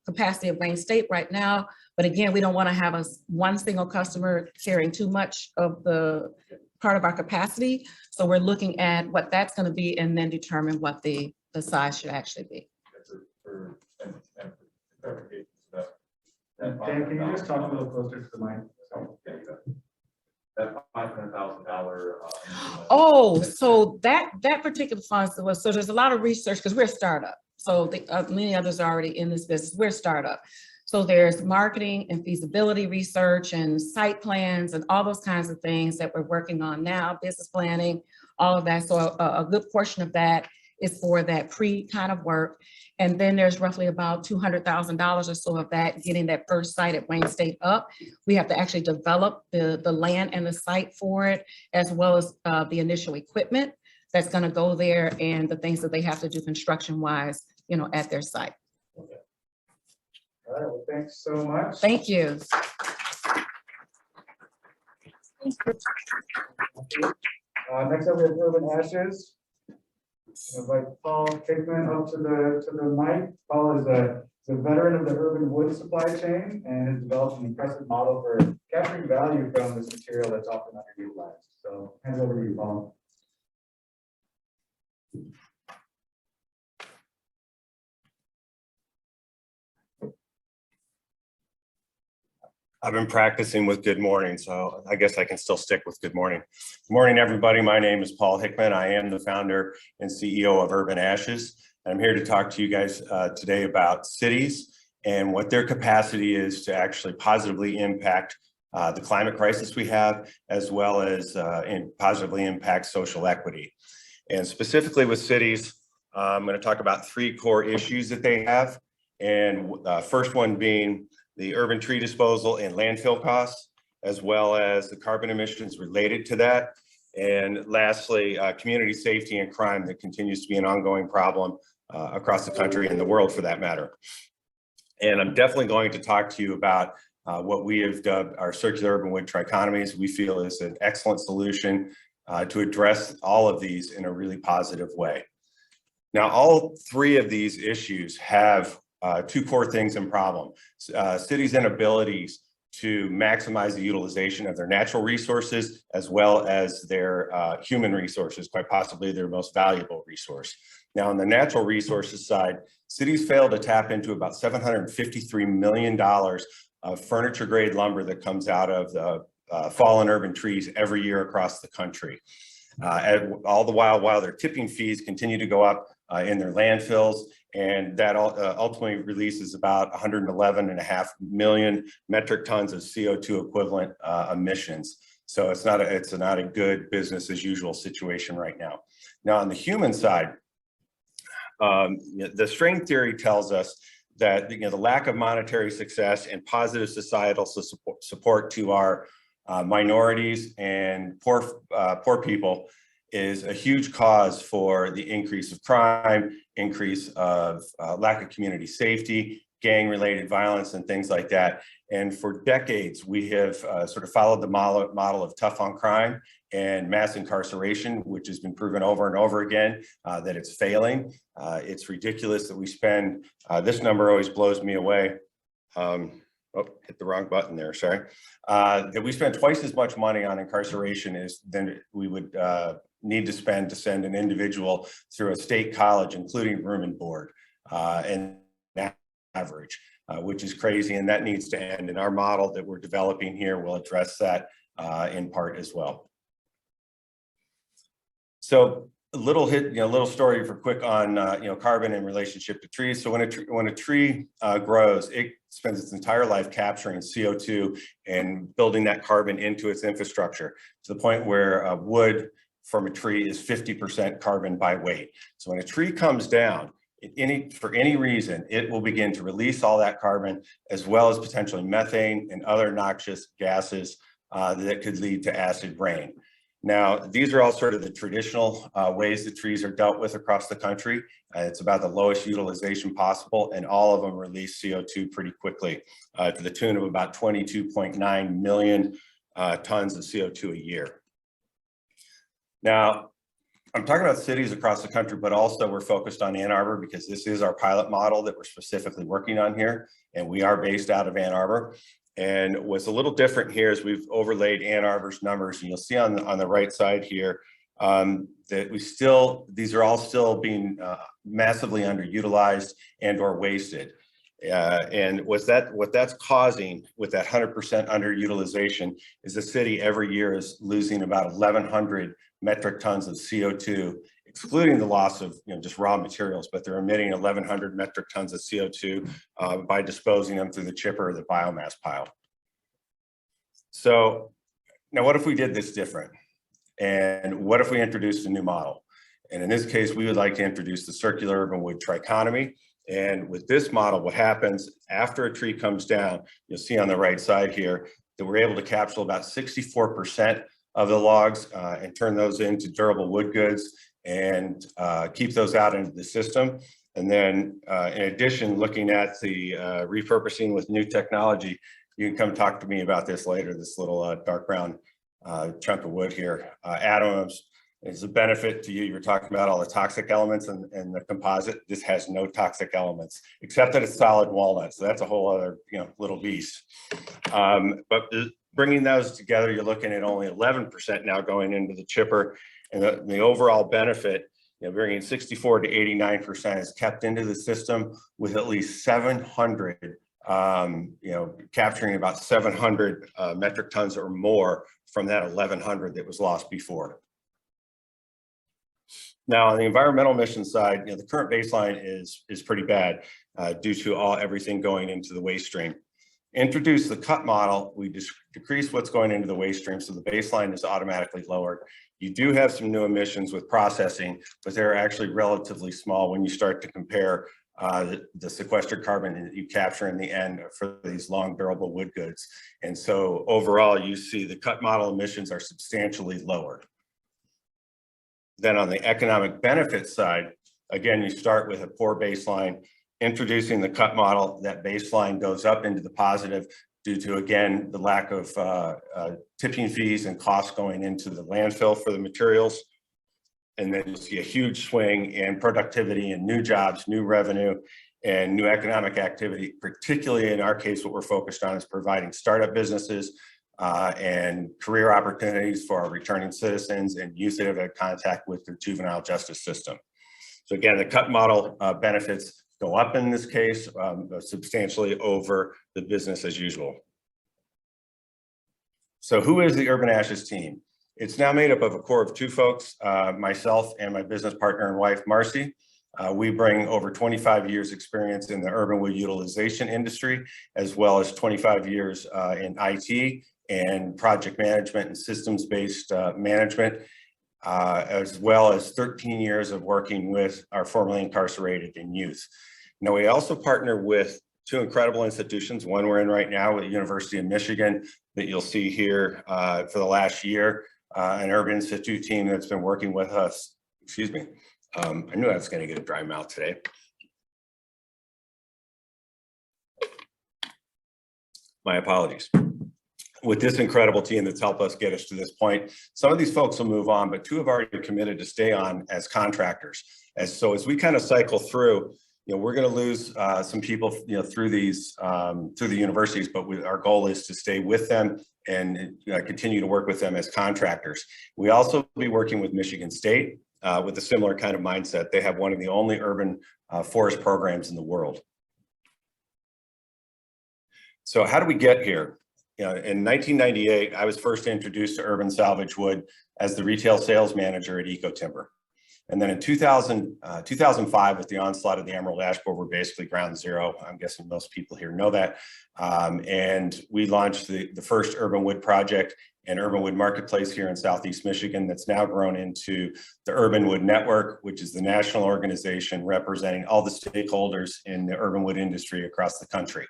S7: capacity of Wayne State right now. But again, we don't wanna have one single customer carrying too much of the part of our capacity. So we're looking at what that's gonna be and then determine what the size should actually be.
S5: And clarification, so that
S9: Dan, can you just talk a little closer to the mic?
S5: Yeah, you bet. That $500,000.
S7: Oh, so that particular fund was, so there's a lot of research because we're a startup. So many others are already in this business. We're a startup. So there's marketing and feasibility research and site plans and all those kinds of things that we're working on now, business planning, all of that. So a good portion of that is for that pre kind of work. And then there's roughly about $200,000 or so of that, getting that first site at Wayne State up. We have to actually develop the land and the site for it, as well as the initial equipment that's gonna go there and the things that they have to do construction wise, at their site.
S9: All right, well, thanks so much.
S7: Thank you.
S9: Next up, we have Urban Ashes. I invite Paul Kickman up to the mic. Paul is a veteran of the urban wood supply chain and has developed an impressive model for capturing value from this material that's often underutilized. So hands over to you, Paul.
S10: I've been practicing with good morning, so I guess I can still stick with good morning. Good morning, everybody. My name is Paul Hickman. I am the founder and CEO of Urban Ashes. I'm here to talk to you guys today about cities and what their capacity is to actually positively impact the climate crisis we have, as well as positively impact social equity. And specifically with cities, I'm going to talk about 3 core issues that they have. And first one being the urban tree disposal and landfill costs, as well as the carbon emissions related to that. And lastly, community safety and crime that continues to be an ongoing problem across the country and the world for that matter. And I'm definitely going to talk to you about what we have dubbed our circular urban wood trichotomies. We feel is an excellent solution to address all of these in a really positive way. Now, all 3 of these issues have 2 core things in problem. Cities' inabilities to maximize the utilization of their natural resources, as well as their human resources, quite possibly their most valuable resource. Now, on the natural resources side, cities fail to tap into about $753 million of furniture grade lumber that comes out of the fallen urban trees every year across the country. All the while their tipping fees continue to go up in their landfills, and that ultimately releases about 111.5 million metric tons of CO2 equivalent emissions. So it's not a good business as usual situation right now. Now on the human side, the string theory tells us that the lack of monetary success and positive societal support to our minorities and poor people is a huge cause for the increase of crime, increase of lack of community safety, gang-related violence, and things like that. And for decades, we have sort of followed the model of tough on crime and mass incarceration, which has been proven over and over again that it's failing. It's ridiculous that we spend, this number always blows me away. Oh, hit the wrong button there, sorry. That we spend twice as much money on incarceration than we would need to spend to send an individual through a state college, including room and board, and average, which is crazy, and that needs to end. And our model that we're developing here will address that in part as well. So a little story for quick on carbon in relationship to trees. So when a tree grows, it spends its entire life capturing CO2 and building that carbon into its infrastructure to the point where wood from a tree is 50% carbon by weight. So when a tree comes down, for any reason, it will begin to release all that carbon, as well as potentially methane and other noxious gases that could lead to acid rain. Now, these are all sort of the traditional ways that trees are dealt with across the country. It's about the lowest utilization possible, and all of them release CO2 pretty quickly to the tune of about 22.9 million tons of CO2 a year. Now, I'm talking about cities across the country, but also we're focused on Ann Arbor because this is our pilot model that we're specifically working on here, and we are based out of Ann Arbor. And what's a little different here is we've overlaid Ann Arbor's numbers, and you'll see on the right side here that these are all still being massively underutilized and or wasted. And what that's causing with that 100% underutilization is the city every year is losing about 1,100 metric tons of CO2, excluding the loss of just raw materials, but they're emitting 1,100 metric tons of CO2 by disposing them through the chipper or the biomass pile. So now what if we did this different? And what if we introduced a new model? And in this case, we would like to introduce the circular urban wood trichotomy. And with this model, what happens after a tree comes down, you'll see on the right side here, that we're able to capture about 64% of the logs and turn those into durable wood goods and keep those out into the system. And then in addition, looking at the repurposing with new technology, you can come talk to me about this later, this little dark brown chunk of wood here. Atoms is a benefit to you. You're talking about all the toxic elements and the composite. This has no toxic elements, except that it's solid walnut. So that's a whole other little beast. But bringing those together, you're looking at only 11% now going into the chipper. And the overall benefit, bringing 64 to 89% is kept into the system with at least 700, capturing about 700 metric tons or more from that 1,100 that was lost before. Now, on the environmental emissions side, the current baseline is pretty bad due to everything going into the waste stream. Introduce the cut model, we decrease what's going into the waste stream, so the baseline is automatically lowered. You do have some new emissions with processing, but they're actually relatively small when you start to compare the sequestered carbon that you capture in the end for these long durable wood goods. And so overall, you see the cut model emissions are substantially lower. Then on the economic benefits side, again, you start with a poor baseline. Introducing the cut model, that baseline goes up into the positive due to, again, the lack of tipping fees and costs going into the landfill for the materials. And then you'll see a huge swing in productivity and new jobs, new revenue, and new economic activity. Particularly in our case, what we're focused on is providing startup businesses and career opportunities for our returning citizens and youth that have had contact with the juvenile justice system. So again, the cut model benefits go up in this case, substantially over the business as usual. So who is the Urban Ashes team? It's now made up of a core of two folks, myself and my business partner and wife, Marcy. We bring over 25 years experience in the urban wood utilization industry, as well as 25 years in IT and project management and systems-based management, as well as 13 years of working with our formerly incarcerated and youth. Now, we also partner with two incredible institutions. One we're in right now with the University of Michigan that you'll see here for the last year, an Urban Institute team that's been working with us. Excuse me. I knew I was going to get a dry mouth today. My apologies. With this incredible team that's helped us get us to this point. Some of these folks will move on, but two have already committed to stay on as contractors. As we kind of cycle through, we're going to lose some people, through these through the universities, but our goal is to stay with them and continue to work with them as contractors. We also will be working with Michigan State with a similar kind of mindset. They have one of the only urban forest programs in the world. So how do we get here? In 1998, I was first introduced to urban salvage wood as the retail sales manager at EcoTimber. And then in 2005, with the onslaught of the emerald ash borer, we're basically ground zero. I'm guessing most people here know that. And we launched the first urban wood project and urban wood marketplace here in Southeast Michigan that's now grown into the Urban Wood Network, which is the national organization representing all the stakeholders in the urban wood industry across the country.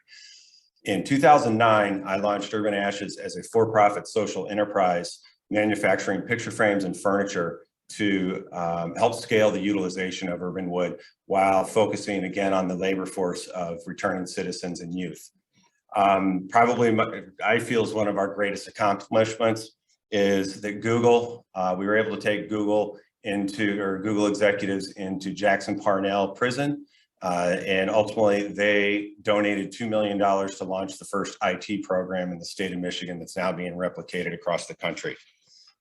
S10: In 2009, I launched Urban Ashes as a for-profit social enterprise manufacturing picture frames and furniture to help scale the utilization of urban wood while focusing again on the labor force of returning citizens and youth. I feel is one of our greatest accomplishments is that Google, we were able to take Google executives into Jackson Parnell prison. And ultimately they donated $2 million to launch the first IT program in the state of Michigan that's now being replicated across the country.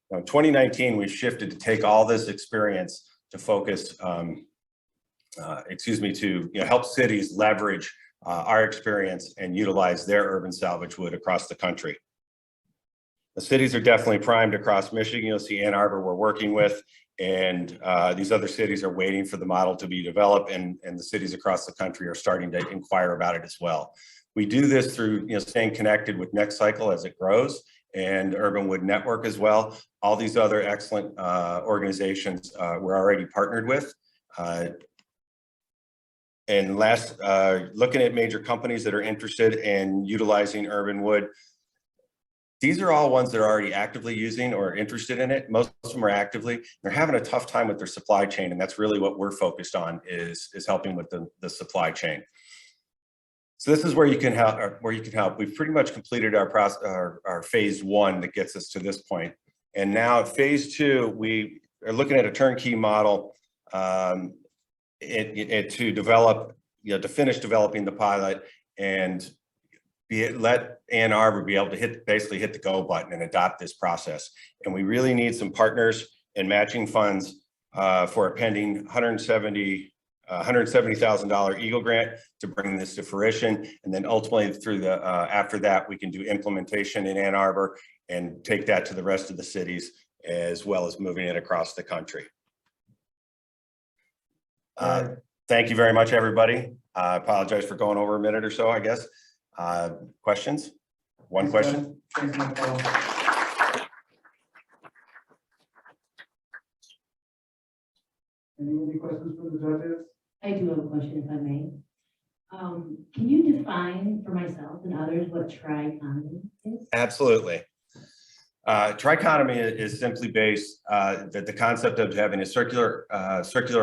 S10: Now, in 2019, we've shifted to take all this experience to focus, to help cities leverage our experience and utilize their urban salvage wood across the country. The cities are definitely primed across Michigan. You'll see Ann Arbor we're working with, and these other cities are waiting for the model to be developed, and the cities across the country are starting to inquire about it as well. We do this through staying connected with NextCycle as it grows, and Urban Wood Network as well. All these other excellent organizations we're already partnered with. And last, looking at major companies that are interested in utilizing urban wood, these are all ones that are already actively using or interested in it. Most of them are actively. They're having a tough time with their supply chain, and that's really what we're focused on is helping with the supply chain. So this is where you can help. We've pretty much completed our phase one that gets us to this point. And now at phase two, we are looking at a turnkey model to develop, to finish developing the pilot and let Ann Arbor be able to basically hit the go button and adopt this process. And we really need some partners and matching funds for a pending $170,000 Eagle grant to bring this to fruition. And then ultimately through the, after that, we can do implementation in Ann Arbor and take that to the rest of the cities, as well as moving it across the country. Thank you very much, everybody. I apologize for going over a minute or so, I guess. Questions? One question.
S9: Thanks, Michael. Any questions for the judges?
S11: I do have a question, if I may. Can you define for myself and others what tri-economy is?
S10: Absolutely. Trichotomy is simply based that the concept of having a circular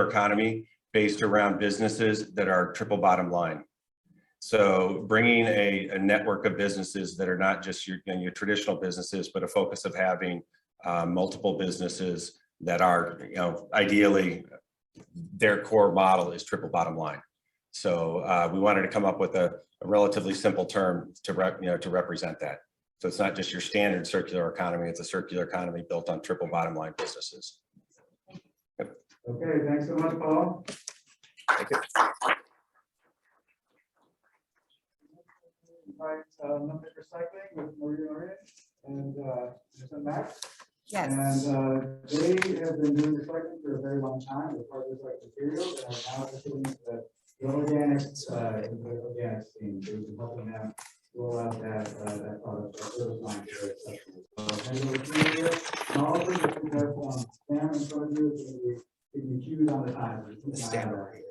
S10: economy based around businesses that are triple bottom line. So bringing a network of businesses that are not just your traditional businesses, but a focus of having multiple businesses that are, ideally their core model is triple bottom line. So we wanted to come up with a relatively simple term to represent that. So it's not just your standard circular economy, it's a circular economy built on triple bottom line businesses. Yep.
S9: Okay, thanks so much, Paul.
S10: Thank you.
S9: Invite Recycling with Maria and Max.
S12: Yes.
S9: And they have been doing recycling for a very long time. They're part of recycled materials and are now putting the organics team. So we've been helping them roll out that product, that service line to their customers. And all of this we have Sam and some of you is going to be giving you cues on the time.
S12: Stand right here.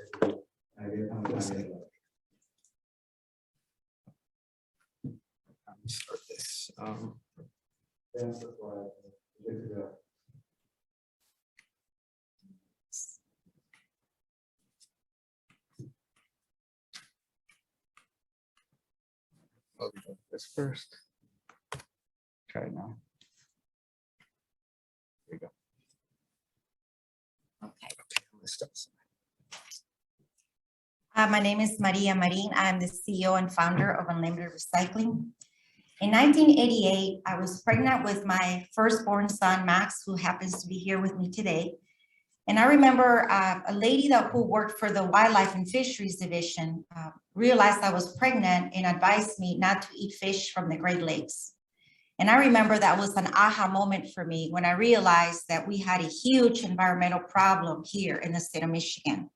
S12: Start this.
S9: That's why good to go.
S12: I'll do this first. Try it now. There you go.
S11: Okay.
S12: Let's start. My name is Maria Marin. I'm the CEO and founder of Unlimited Recycling. In 1988, I was pregnant with my firstborn son, Max, who happens to be here with me today. And I remember a lady who worked for the Wildlife and Fisheries Division realized I was pregnant and advised me not to eat fish from the Great Lakes. And I remember that was an aha moment for me when I realized that we had a huge environmental problem here in the state of Michigan.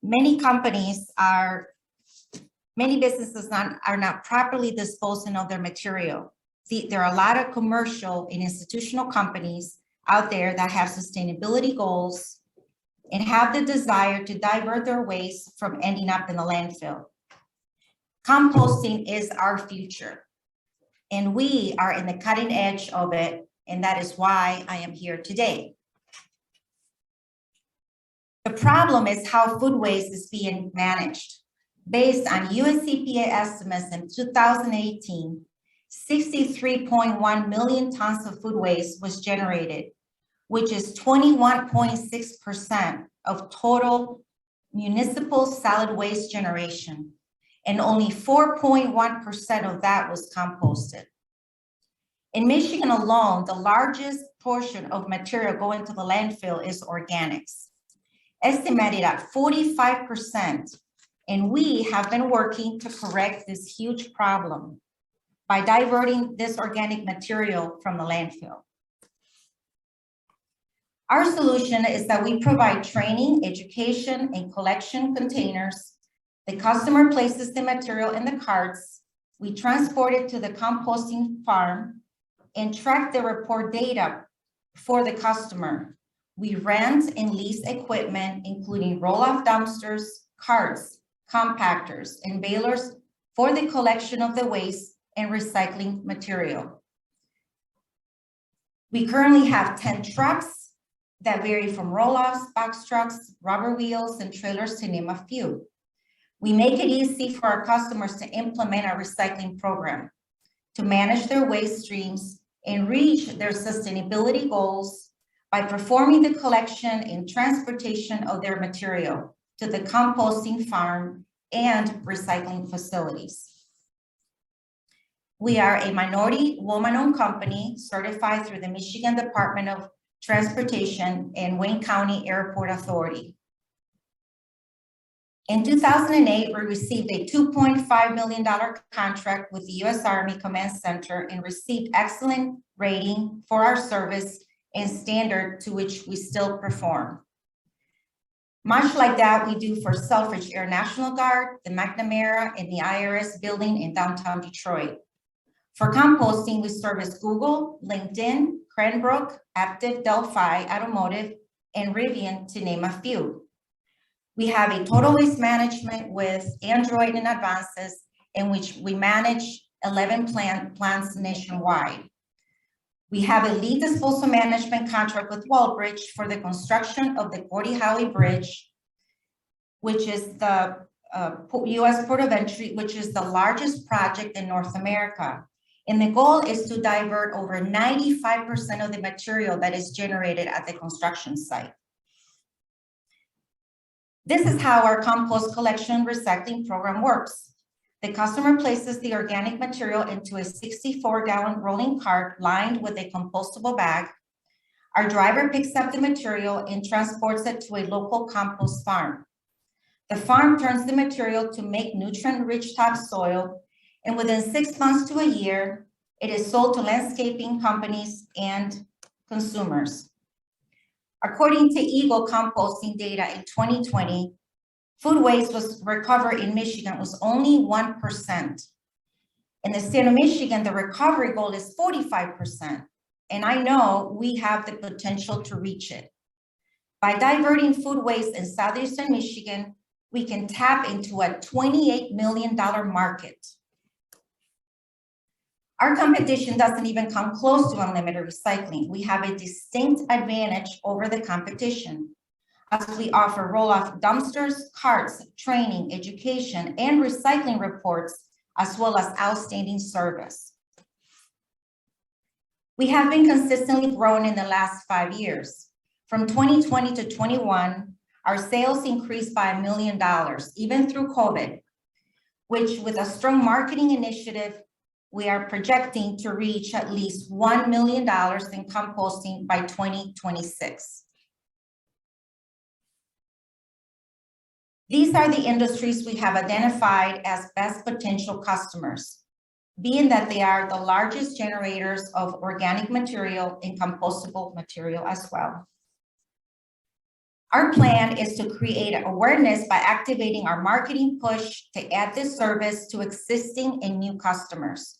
S12: Many businesses are not properly disposing of their material. See, there are a lot of commercial and institutional companies out there that have sustainability goals and have the desire to divert their waste from ending up in the landfill. Composting is our future, and we are in the cutting edge of it, and that is why I am here today. The problem is how food waste is being managed. Based on US EPA estimates in 2018, 63.1 million tons of food waste was generated, which is 21.6% of total municipal solid waste generation, and only 4.1% of that was composted. In Michigan alone, the largest portion of material going to the landfill is organics, estimated at 45%, and we have been working to correct this huge problem by diverting this organic material from the landfill. Our solution is that we provide training, education, and collection containers. The customer places the material in the carts. We transport it to the composting farm and track the report data for the customer. We rent and lease equipment, including roll-off dumpsters, carts, compactors, and balers for the collection of the waste and recycling material. We currently have 10 trucks that vary from roll-offs, box trucks, rubber wheels, and trailers, to name a few. We make it easy for our customers to implement our recycling program, to manage their waste streams and reach their sustainability goals by performing the collection and transportation of their material to the composting farm and recycling facilities. We are a minority woman-owned company certified through the Michigan Department of Transportation and Wayne County Airport Authority. In 2008, we received a $2.5 million contract with the U.S. Army Command Center and received excellent rating for our service and standard to which we still perform. Much like that, we do for Selfridge Air National Guard, the McNamara, and the IRS building in downtown Detroit. For composting, we service Google, LinkedIn, Cranbrook, Aptiv, Delphi, Automotive, and Rivian, to name a few. We have a total waste management with Android and Advances, in which we manage 11 plants nationwide. We have a lead disposal management contract with Walbridge for the construction of the Gordie Howe Bridge, which is the U.S. Port of Entry, which is the largest project in North America. And the goal is to divert over 95% of the material that is generated at the construction site. This is how our compost collection recycling program works. The customer places the organic material into a 64-gallon rolling cart lined with a compostable bag. Our driver picks up the material and transports it to a local compost farm. The farm turns the material to make nutrient-rich topsoil, and within 6 months to a year, it is sold to landscaping companies and consumers. According to Eagle composting data in 2020, food waste was recovered in Michigan was only 1%. In the state of Michigan, the recovery goal is 45%. And I know we have the potential to reach it. By diverting food waste in southeastern Michigan, we can tap into a $28 million market. Our competition doesn't even come close to unlimited recycling. We have a distinct advantage over the competition, as we offer roll-off dumpsters, carts, training, education, and recycling reports, as well as outstanding service. We have been consistently growing in the last 5 years. From 2020 to 21, our sales increased by $1 million, even through COVID, which, with a strong marketing initiative, we are projecting to reach at least $1 million in composting by 2026. These are the industries we have identified as best potential customers, being that they are the largest generators of organic material and compostable material as well. Our plan is to create awareness by activating our marketing push to add this service to existing and new customers.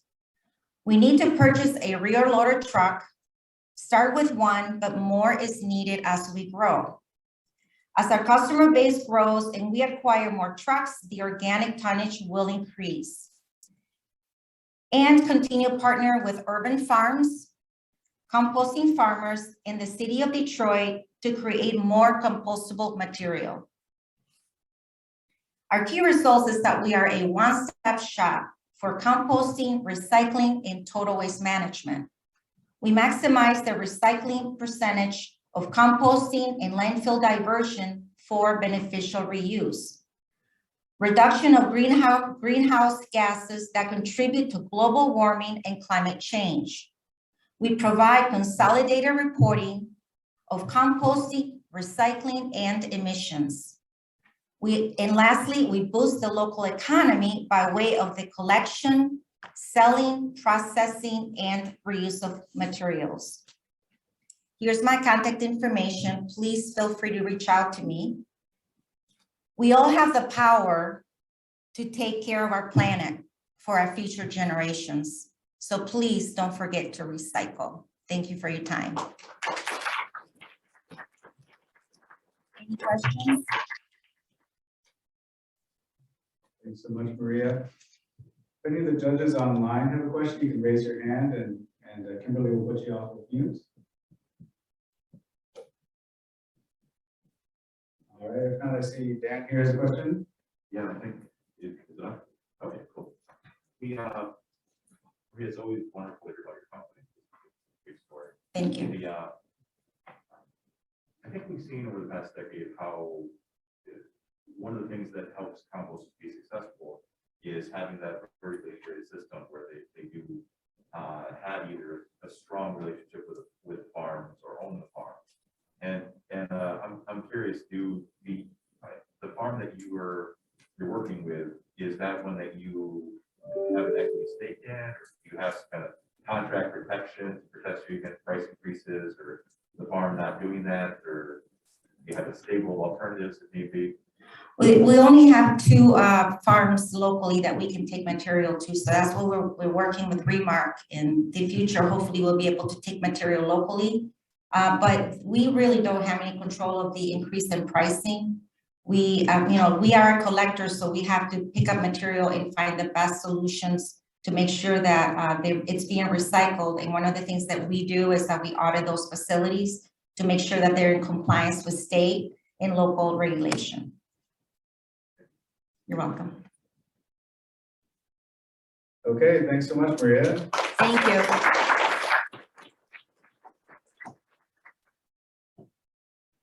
S12: We need to purchase a rear loader truck, start with one, but more is needed as we grow. As our customer base grows and we acquire more trucks, the organic tonnage will increase. And continue to partner with urban farms, composting farmers in the city of Detroit to create more compostable material. Our key results is that we are a one-stop shop for composting, recycling, and total waste management. We maximize the recycling percentage of composting and landfill diversion for beneficial reuse. Reduction of greenhouse gases that contribute to global warming and climate change. We provide consolidated reporting of composting, recycling, and emissions. And lastly, we boost the local economy by way of the collection, selling, processing, and reuse of materials. Here's my contact information. Please feel free to reach out to me. We all have the power to take care of our planet for our future generations. So please don't forget to recycle. Thank you for your time. Any questions?
S9: Thanks so much, Maria. If any of the judges online have a question, you can raise your hand and Kimberly will put you off of mute. All right, if not, I see Dan here has a question.
S5: Yeah, I think, is it up? Okay, cool. Maria, it's always wonderful to hear about your company. Great story.
S12: Thank you.
S5: I think we've seen over the past decade how one of the things that helps compost be successful is having that vertically integrated system where they do have either a strong relationship with farms or own the farm. And I'm curious, do the farm that you're working with, is that one that you have an equity stake in, or do you have some kind of contract protection to protect you against price increases, or the farm not doing that, or you have a stable alternatives if need be?
S12: We only have 2 farms locally that we can take material to. So that's what we're working with Remark. In the future, hopefully we'll be able to take material locally. But we really don't have any control of the increase in pricing. We are a collector, so we have to pick up material and find the best solutions to make sure that it's being recycled. And one of the things that we do is that we audit those facilities to make sure that they're in compliance with state and local regulation. You're welcome.
S9: Okay, thanks so much, Maria.
S12: Thank you.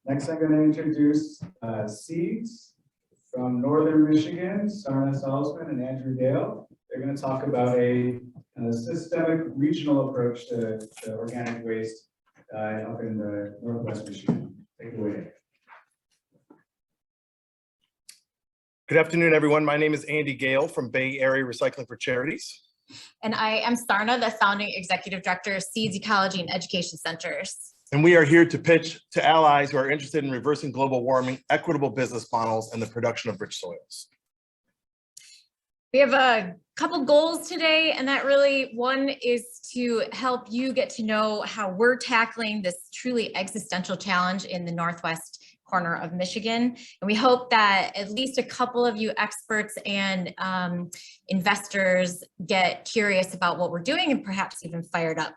S9: Next, I'm going to introduce Seeds from Northern Michigan, Sarna Salzman and Andrew Dale. They're going to talk about a systemic regional approach to organic waste up in the Northwest Michigan. Take it away.
S13: Good afternoon, everyone. My name is Andy Gale from Bay Area Recycling for Charities.
S14: And I am Sarna, the founding executive director of Seeds Ecology and Education Centers.
S13: And we are here to pitch to allies who are interested in reversing global warming, equitable business models, and the production of rich soils.
S14: We have a couple goals today, and that really one is to help you get to know how we're tackling this truly existential challenge in the Northwest corner of Michigan. And we hope that at least a couple of you experts and investors get curious about what we're doing and perhaps even fired up.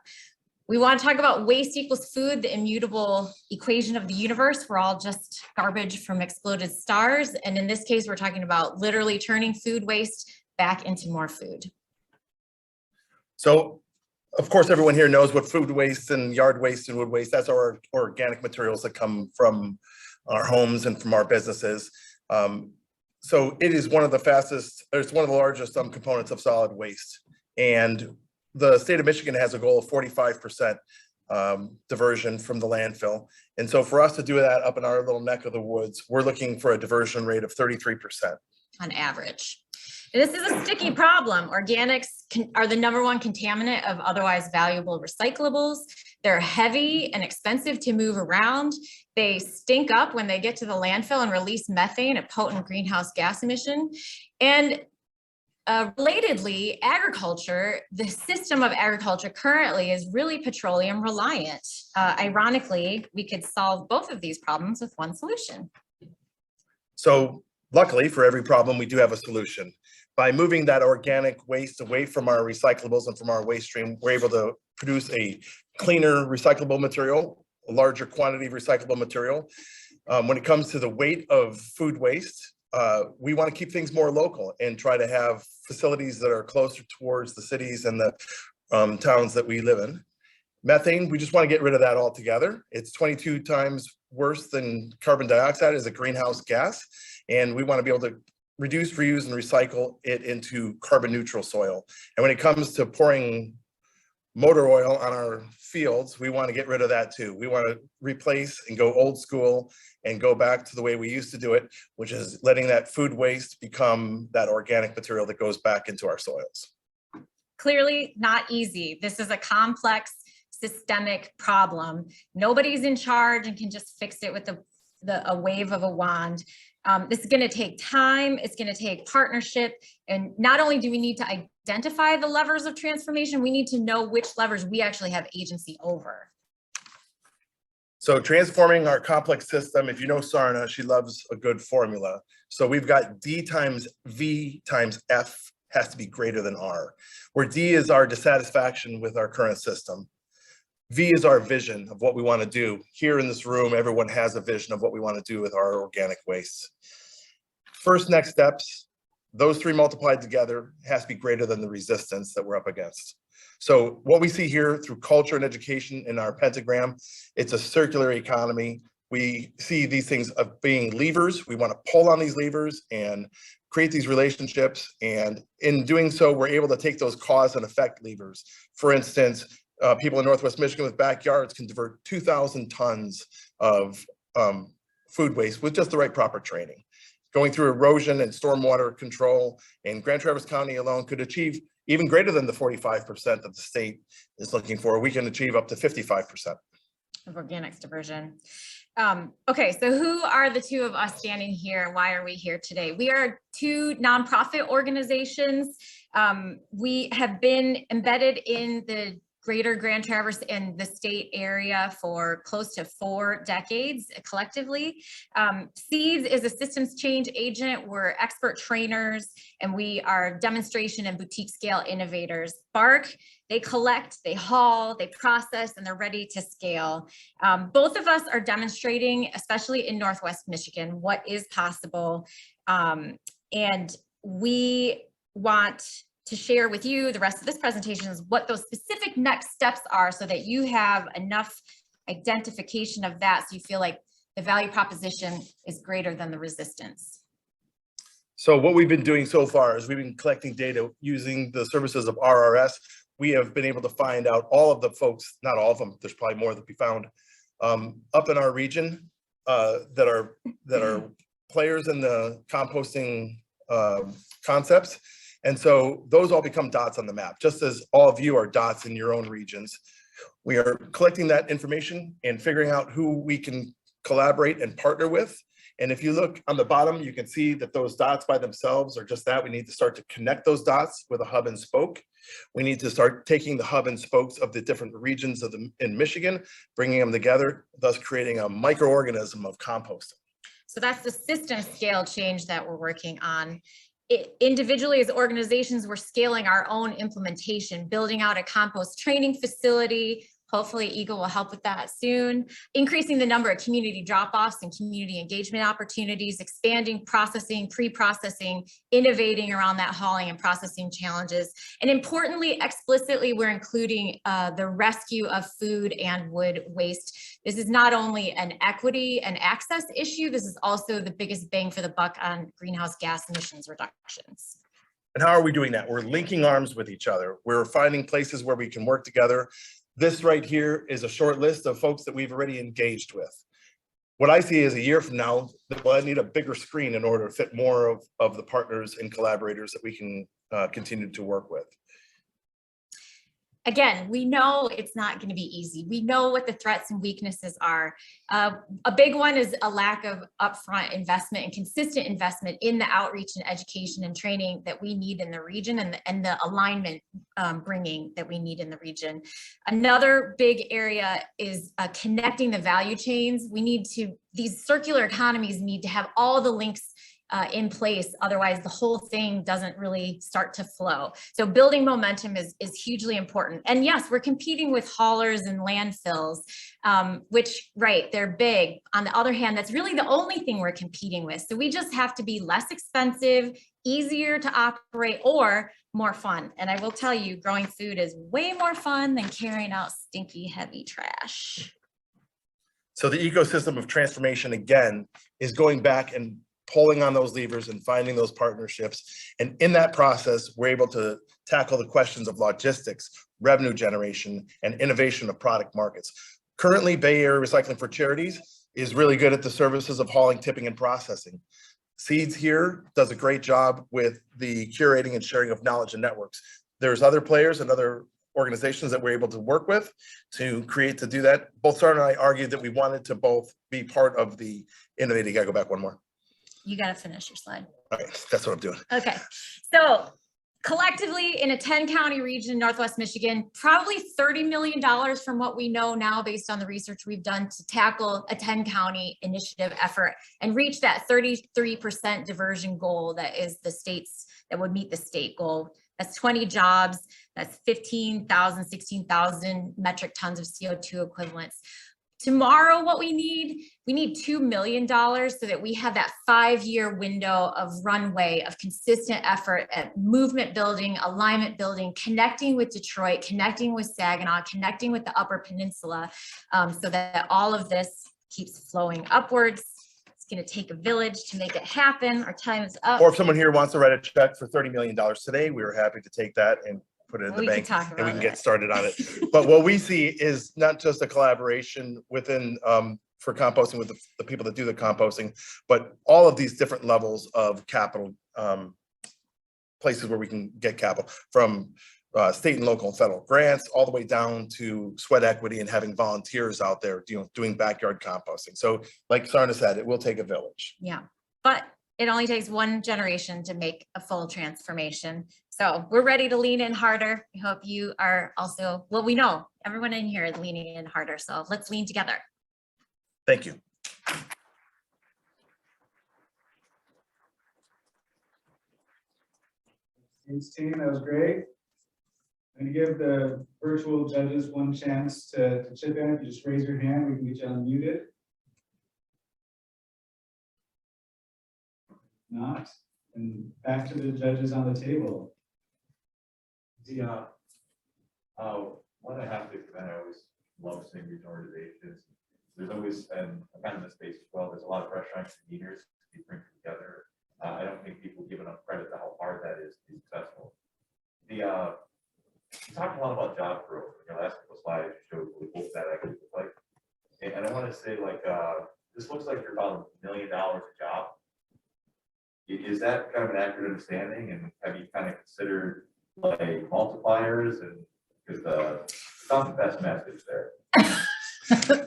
S14: We want to talk about waste equals food, the immutable equation of the universe. We're all just garbage from exploded stars. And in this case, we're talking about literally turning food waste back into more food.
S13: So, of course, everyone here knows what food waste and yard waste and wood waste, that's our organic materials that come from our homes and from our businesses. So it is one of the fastest, it's one of the largest components of solid waste. And the state of Michigan has a goal of 45% diversion from the landfill. And so for us to do that up in our little neck of the woods, we're looking for a diversion rate of 33%.
S14: On average. And this is a sticky problem. Organics are the #1 contaminant of otherwise valuable recyclables. They're heavy and expensive to move around. They stink up when they get to the landfill and release methane, a potent greenhouse gas emission. And relatedly, agriculture, the system of agriculture currently is really petroleum reliant. Ironically, we could solve both of these problems with one solution.
S13: So luckily for every problem, we do have a solution. By moving that organic waste away from our recyclables and from our waste stream, we're able to produce a cleaner recyclable material, a larger quantity of recyclable material. When it comes to the weight of food waste, we want to keep things more local and try to have facilities that are closer towards the cities and the towns that we live in. Methane, we just want to get rid of that altogether. It's 22 times worse than carbon dioxide as a greenhouse gas. And we want to be able to reduce, reuse, and recycle it into carbon neutral soil. And when it comes to pouring motor oil on our fields, we want to get rid of that too. We want to replace and go old school and go back to the way we used to do it, which is letting that food waste become that organic material that goes back into our soils.
S14: Clearly not easy. This is a complex systemic problem. Nobody's in charge and can just fix it with a wave of a wand. This is going to take time. It's going to take partnership. And not only do we need to identify the levers of transformation, we need to know which levers we actually have agency over.
S13: So transforming our complex system, if you know Sarna, she loves a good formula. So we've got D times V times F has to be greater than R, where D is our dissatisfaction with our current system. V is our vision of what we want to do. Here in this room, everyone has a vision of what we want to do with our organic waste. First next steps, those three multiplied together has to be greater than the resistance that we're up against. So what we see here through culture and education in our pentagram, it's a circular economy. We see these things of being levers. We want to pull on these levers and create these relationships. And in doing so, we're able to take those cause and effect levers. For instance, people in Northwest Michigan with backyards can divert 2,000 tons of food waste with just the right proper training. Going through erosion and stormwater control in Grand Traverse County alone could achieve even greater than the 45% that the state is looking for. We can achieve up to 55%.
S14: Of organics diversion. Okay, so who are the two of us standing here and why are we here today? We are two nonprofit organizations. We have been embedded in the greater Grand Traverse and the state area for close to 4 decades collectively. SEEDS is a systems change agent. We're expert trainers and we are demonstration and boutique scale innovators. BARC, they collect, they haul, they process, and they're ready to scale. Both of us are demonstrating, especially in Northwest Michigan, what is possible. And we want to share with you the rest of this presentation is what those specific next steps are so that you have enough identification of that so you feel like the value proposition is greater than the resistance.
S13: So what we've been doing so far is we've been collecting data using the services of RRS. We have been able to find out all of the folks, not all of them, there's probably more that we found, up in our region that are players in the composting concepts. And so those all become dots on the map, just as all of you are dots in your own regions. We are collecting that information and figuring out who we can collaborate and partner with. And if you look on the bottom, you can see that those dots by themselves are just that. We need to start to connect those dots with a hub and spoke. We need to start taking the hub and spokes of the different regions in Michigan, bringing them together, thus creating a microorganism of composting.
S14: So that's the system scale change that we're working on. Individually as organizations, we're scaling our own implementation, building out a compost training facility. Hopefully Eagle will help with that soon. Increasing the number of community drop-offs and community engagement opportunities, expanding processing, pre-processing, innovating around that hauling and processing challenges. And importantly, explicitly, we're including the rescue of food and wood waste. This is not only an equity and access issue, this is also the biggest bang for the buck on greenhouse gas emissions reductions.
S13: And how are we doing that? We're linking arms with each other. We're finding places where we can work together. This right here is a short list of folks that we've already engaged with. What I see is a year from now, well, I need a bigger screen in order to fit more of the partners and collaborators that we can continue to work with.
S14: again, we know it's not going to be easy. We know what the threats and weaknesses are. A big one is a lack of upfront investment and consistent investment in the outreach and education and training that we need in the region, and the alignment bringing that we need in the region. Another big area is connecting the value chains. These circular economies need to have all the links in place. Otherwise, the whole thing doesn't really start to flow. So building momentum is hugely important. And yes, we're competing with haulers and landfills, which, right, they're big. On the other hand, that's really the only thing we're competing with. So we just have to be less expensive, easier to operate, or more fun. And I will tell you, growing food is way more fun than carrying out stinky, heavy trash.
S13: So the ecosystem of transformation, again, is going back and pulling on those levers and finding those partnerships. And in that process, we're able to tackle the questions of logistics, revenue generation, and innovation of product markets. Currently, Bay Area Recycling for Charities is really good at the services of hauling, tipping, and processing. Seeds here does a great job with the curating and sharing of knowledge and networks. There's other players and other organizations that we're able to work with to do that. Both Sarah and I argued that we wanted to both be part of the innovating. You gotta go back one more.
S14: You got to finish your slide.
S13: All right, that's what I'm doing.
S14: Okay, so collectively in a 10-county region in Northwest Michigan, probably $30 million from what we know now based on the research we've done to tackle a 10-county initiative effort and reach that 33% diversion goal that would meet the state goal. That's 20 jobs, that's 15,000, 16,000 metric tons of CO2 equivalents. Tomorrow, what we need $2 million so that we have that 5-year window of runway of consistent effort at movement building, alignment building, connecting with Detroit, connecting with Saginaw, connecting with the Upper Peninsula, so that all of this keeps flowing upwards. It's going to take a village to make it happen. Our time is up.
S13: Or if someone here wants to write a check for $30 million today, we were happy to take that and put it in the bank and we can get started on it. But what we see is not just a collaboration within for composting with the people that do the composting, but all of these different levels of capital, places where we can get capital from state and local and federal grants, all the way down to sweat equity and having volunteers out there doing backyard composting. So like Sarna said, it will take a village.
S14: Yeah, but it only takes one generation to make a full transformation. So we're ready to lean in harder. I hope you are also, well, we know everyone in here is leaning in harder. So let's lean together.
S13: Thank you.
S9: Thanks, team. That was great. I'm going to give the virtual judges one chance to chip in. If you just raise your hand, we can get you unmuted. Not. And back to the judges on the table.
S5: One and a half big fan, I always love seeing these organizations. There's always, and I'm kind of in the space as well, there's a lot of pressure on leaders to bring together. I don't think people give enough credit to how hard that is to be successful. You talked a lot about job growth. In your last couple of slides, you showed what that actually looks like. And I want to say, this looks like you're about $1 million a job. Is that kind of an accurate understanding? And have you kind of considered like multipliers? And because it's not the best message there.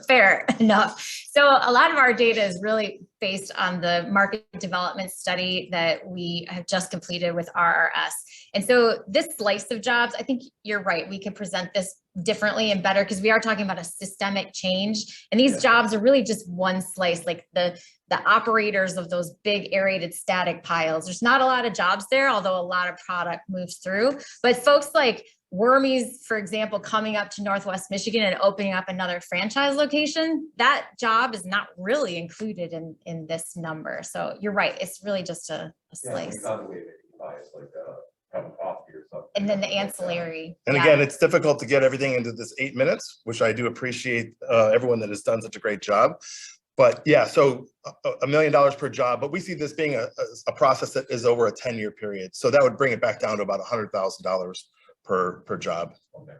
S14: Fair enough. So a lot of our data is really based on the market development study that we have just completed with RRS. And so this slice of jobs, I think you're right. We could present this differently and better because we are talking about a systemic change. And these jobs are really just one slice, like the operators of those big aerated static piles. There's not a lot of jobs there, although a lot of product moves through. But folks like Wormies, for example, coming up to Northwest Michigan and opening up another franchise location, that job is not really included in this number. So you're right. It's really just a slice. And then the ancillary.
S13: And again, it's difficult to get everything into this 8 minutes, which I do appreciate everyone that has done such a great job. But yeah, so $1 million per job, but we see this being a process that is over a 10-year period. So that would bring it back down to about $100,000 per job.
S5: Okay.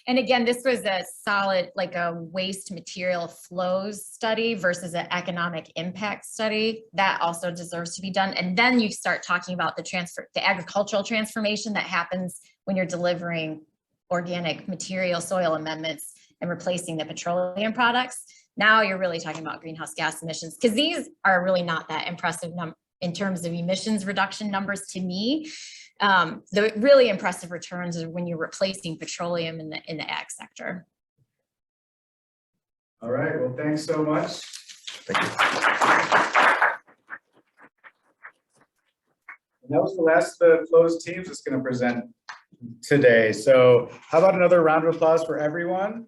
S14: And again, this was a solid, like a waste material flows study versus an economic impact study. That also deserves to be done. And then you start talking about the agricultural transformation that happens when you're delivering organic material soil amendments and replacing the petroleum products. Now you're really talking about greenhouse gas emissions, because these are really not that impressive in terms of emissions reduction numbers to me. The really impressive returns are when you're replacing petroleum in the ag sector.
S9: All right, well, thanks so much.
S13: Thank you.
S9: And that was the last of the closed teams that's going to present today. So how about another round of applause for everyone?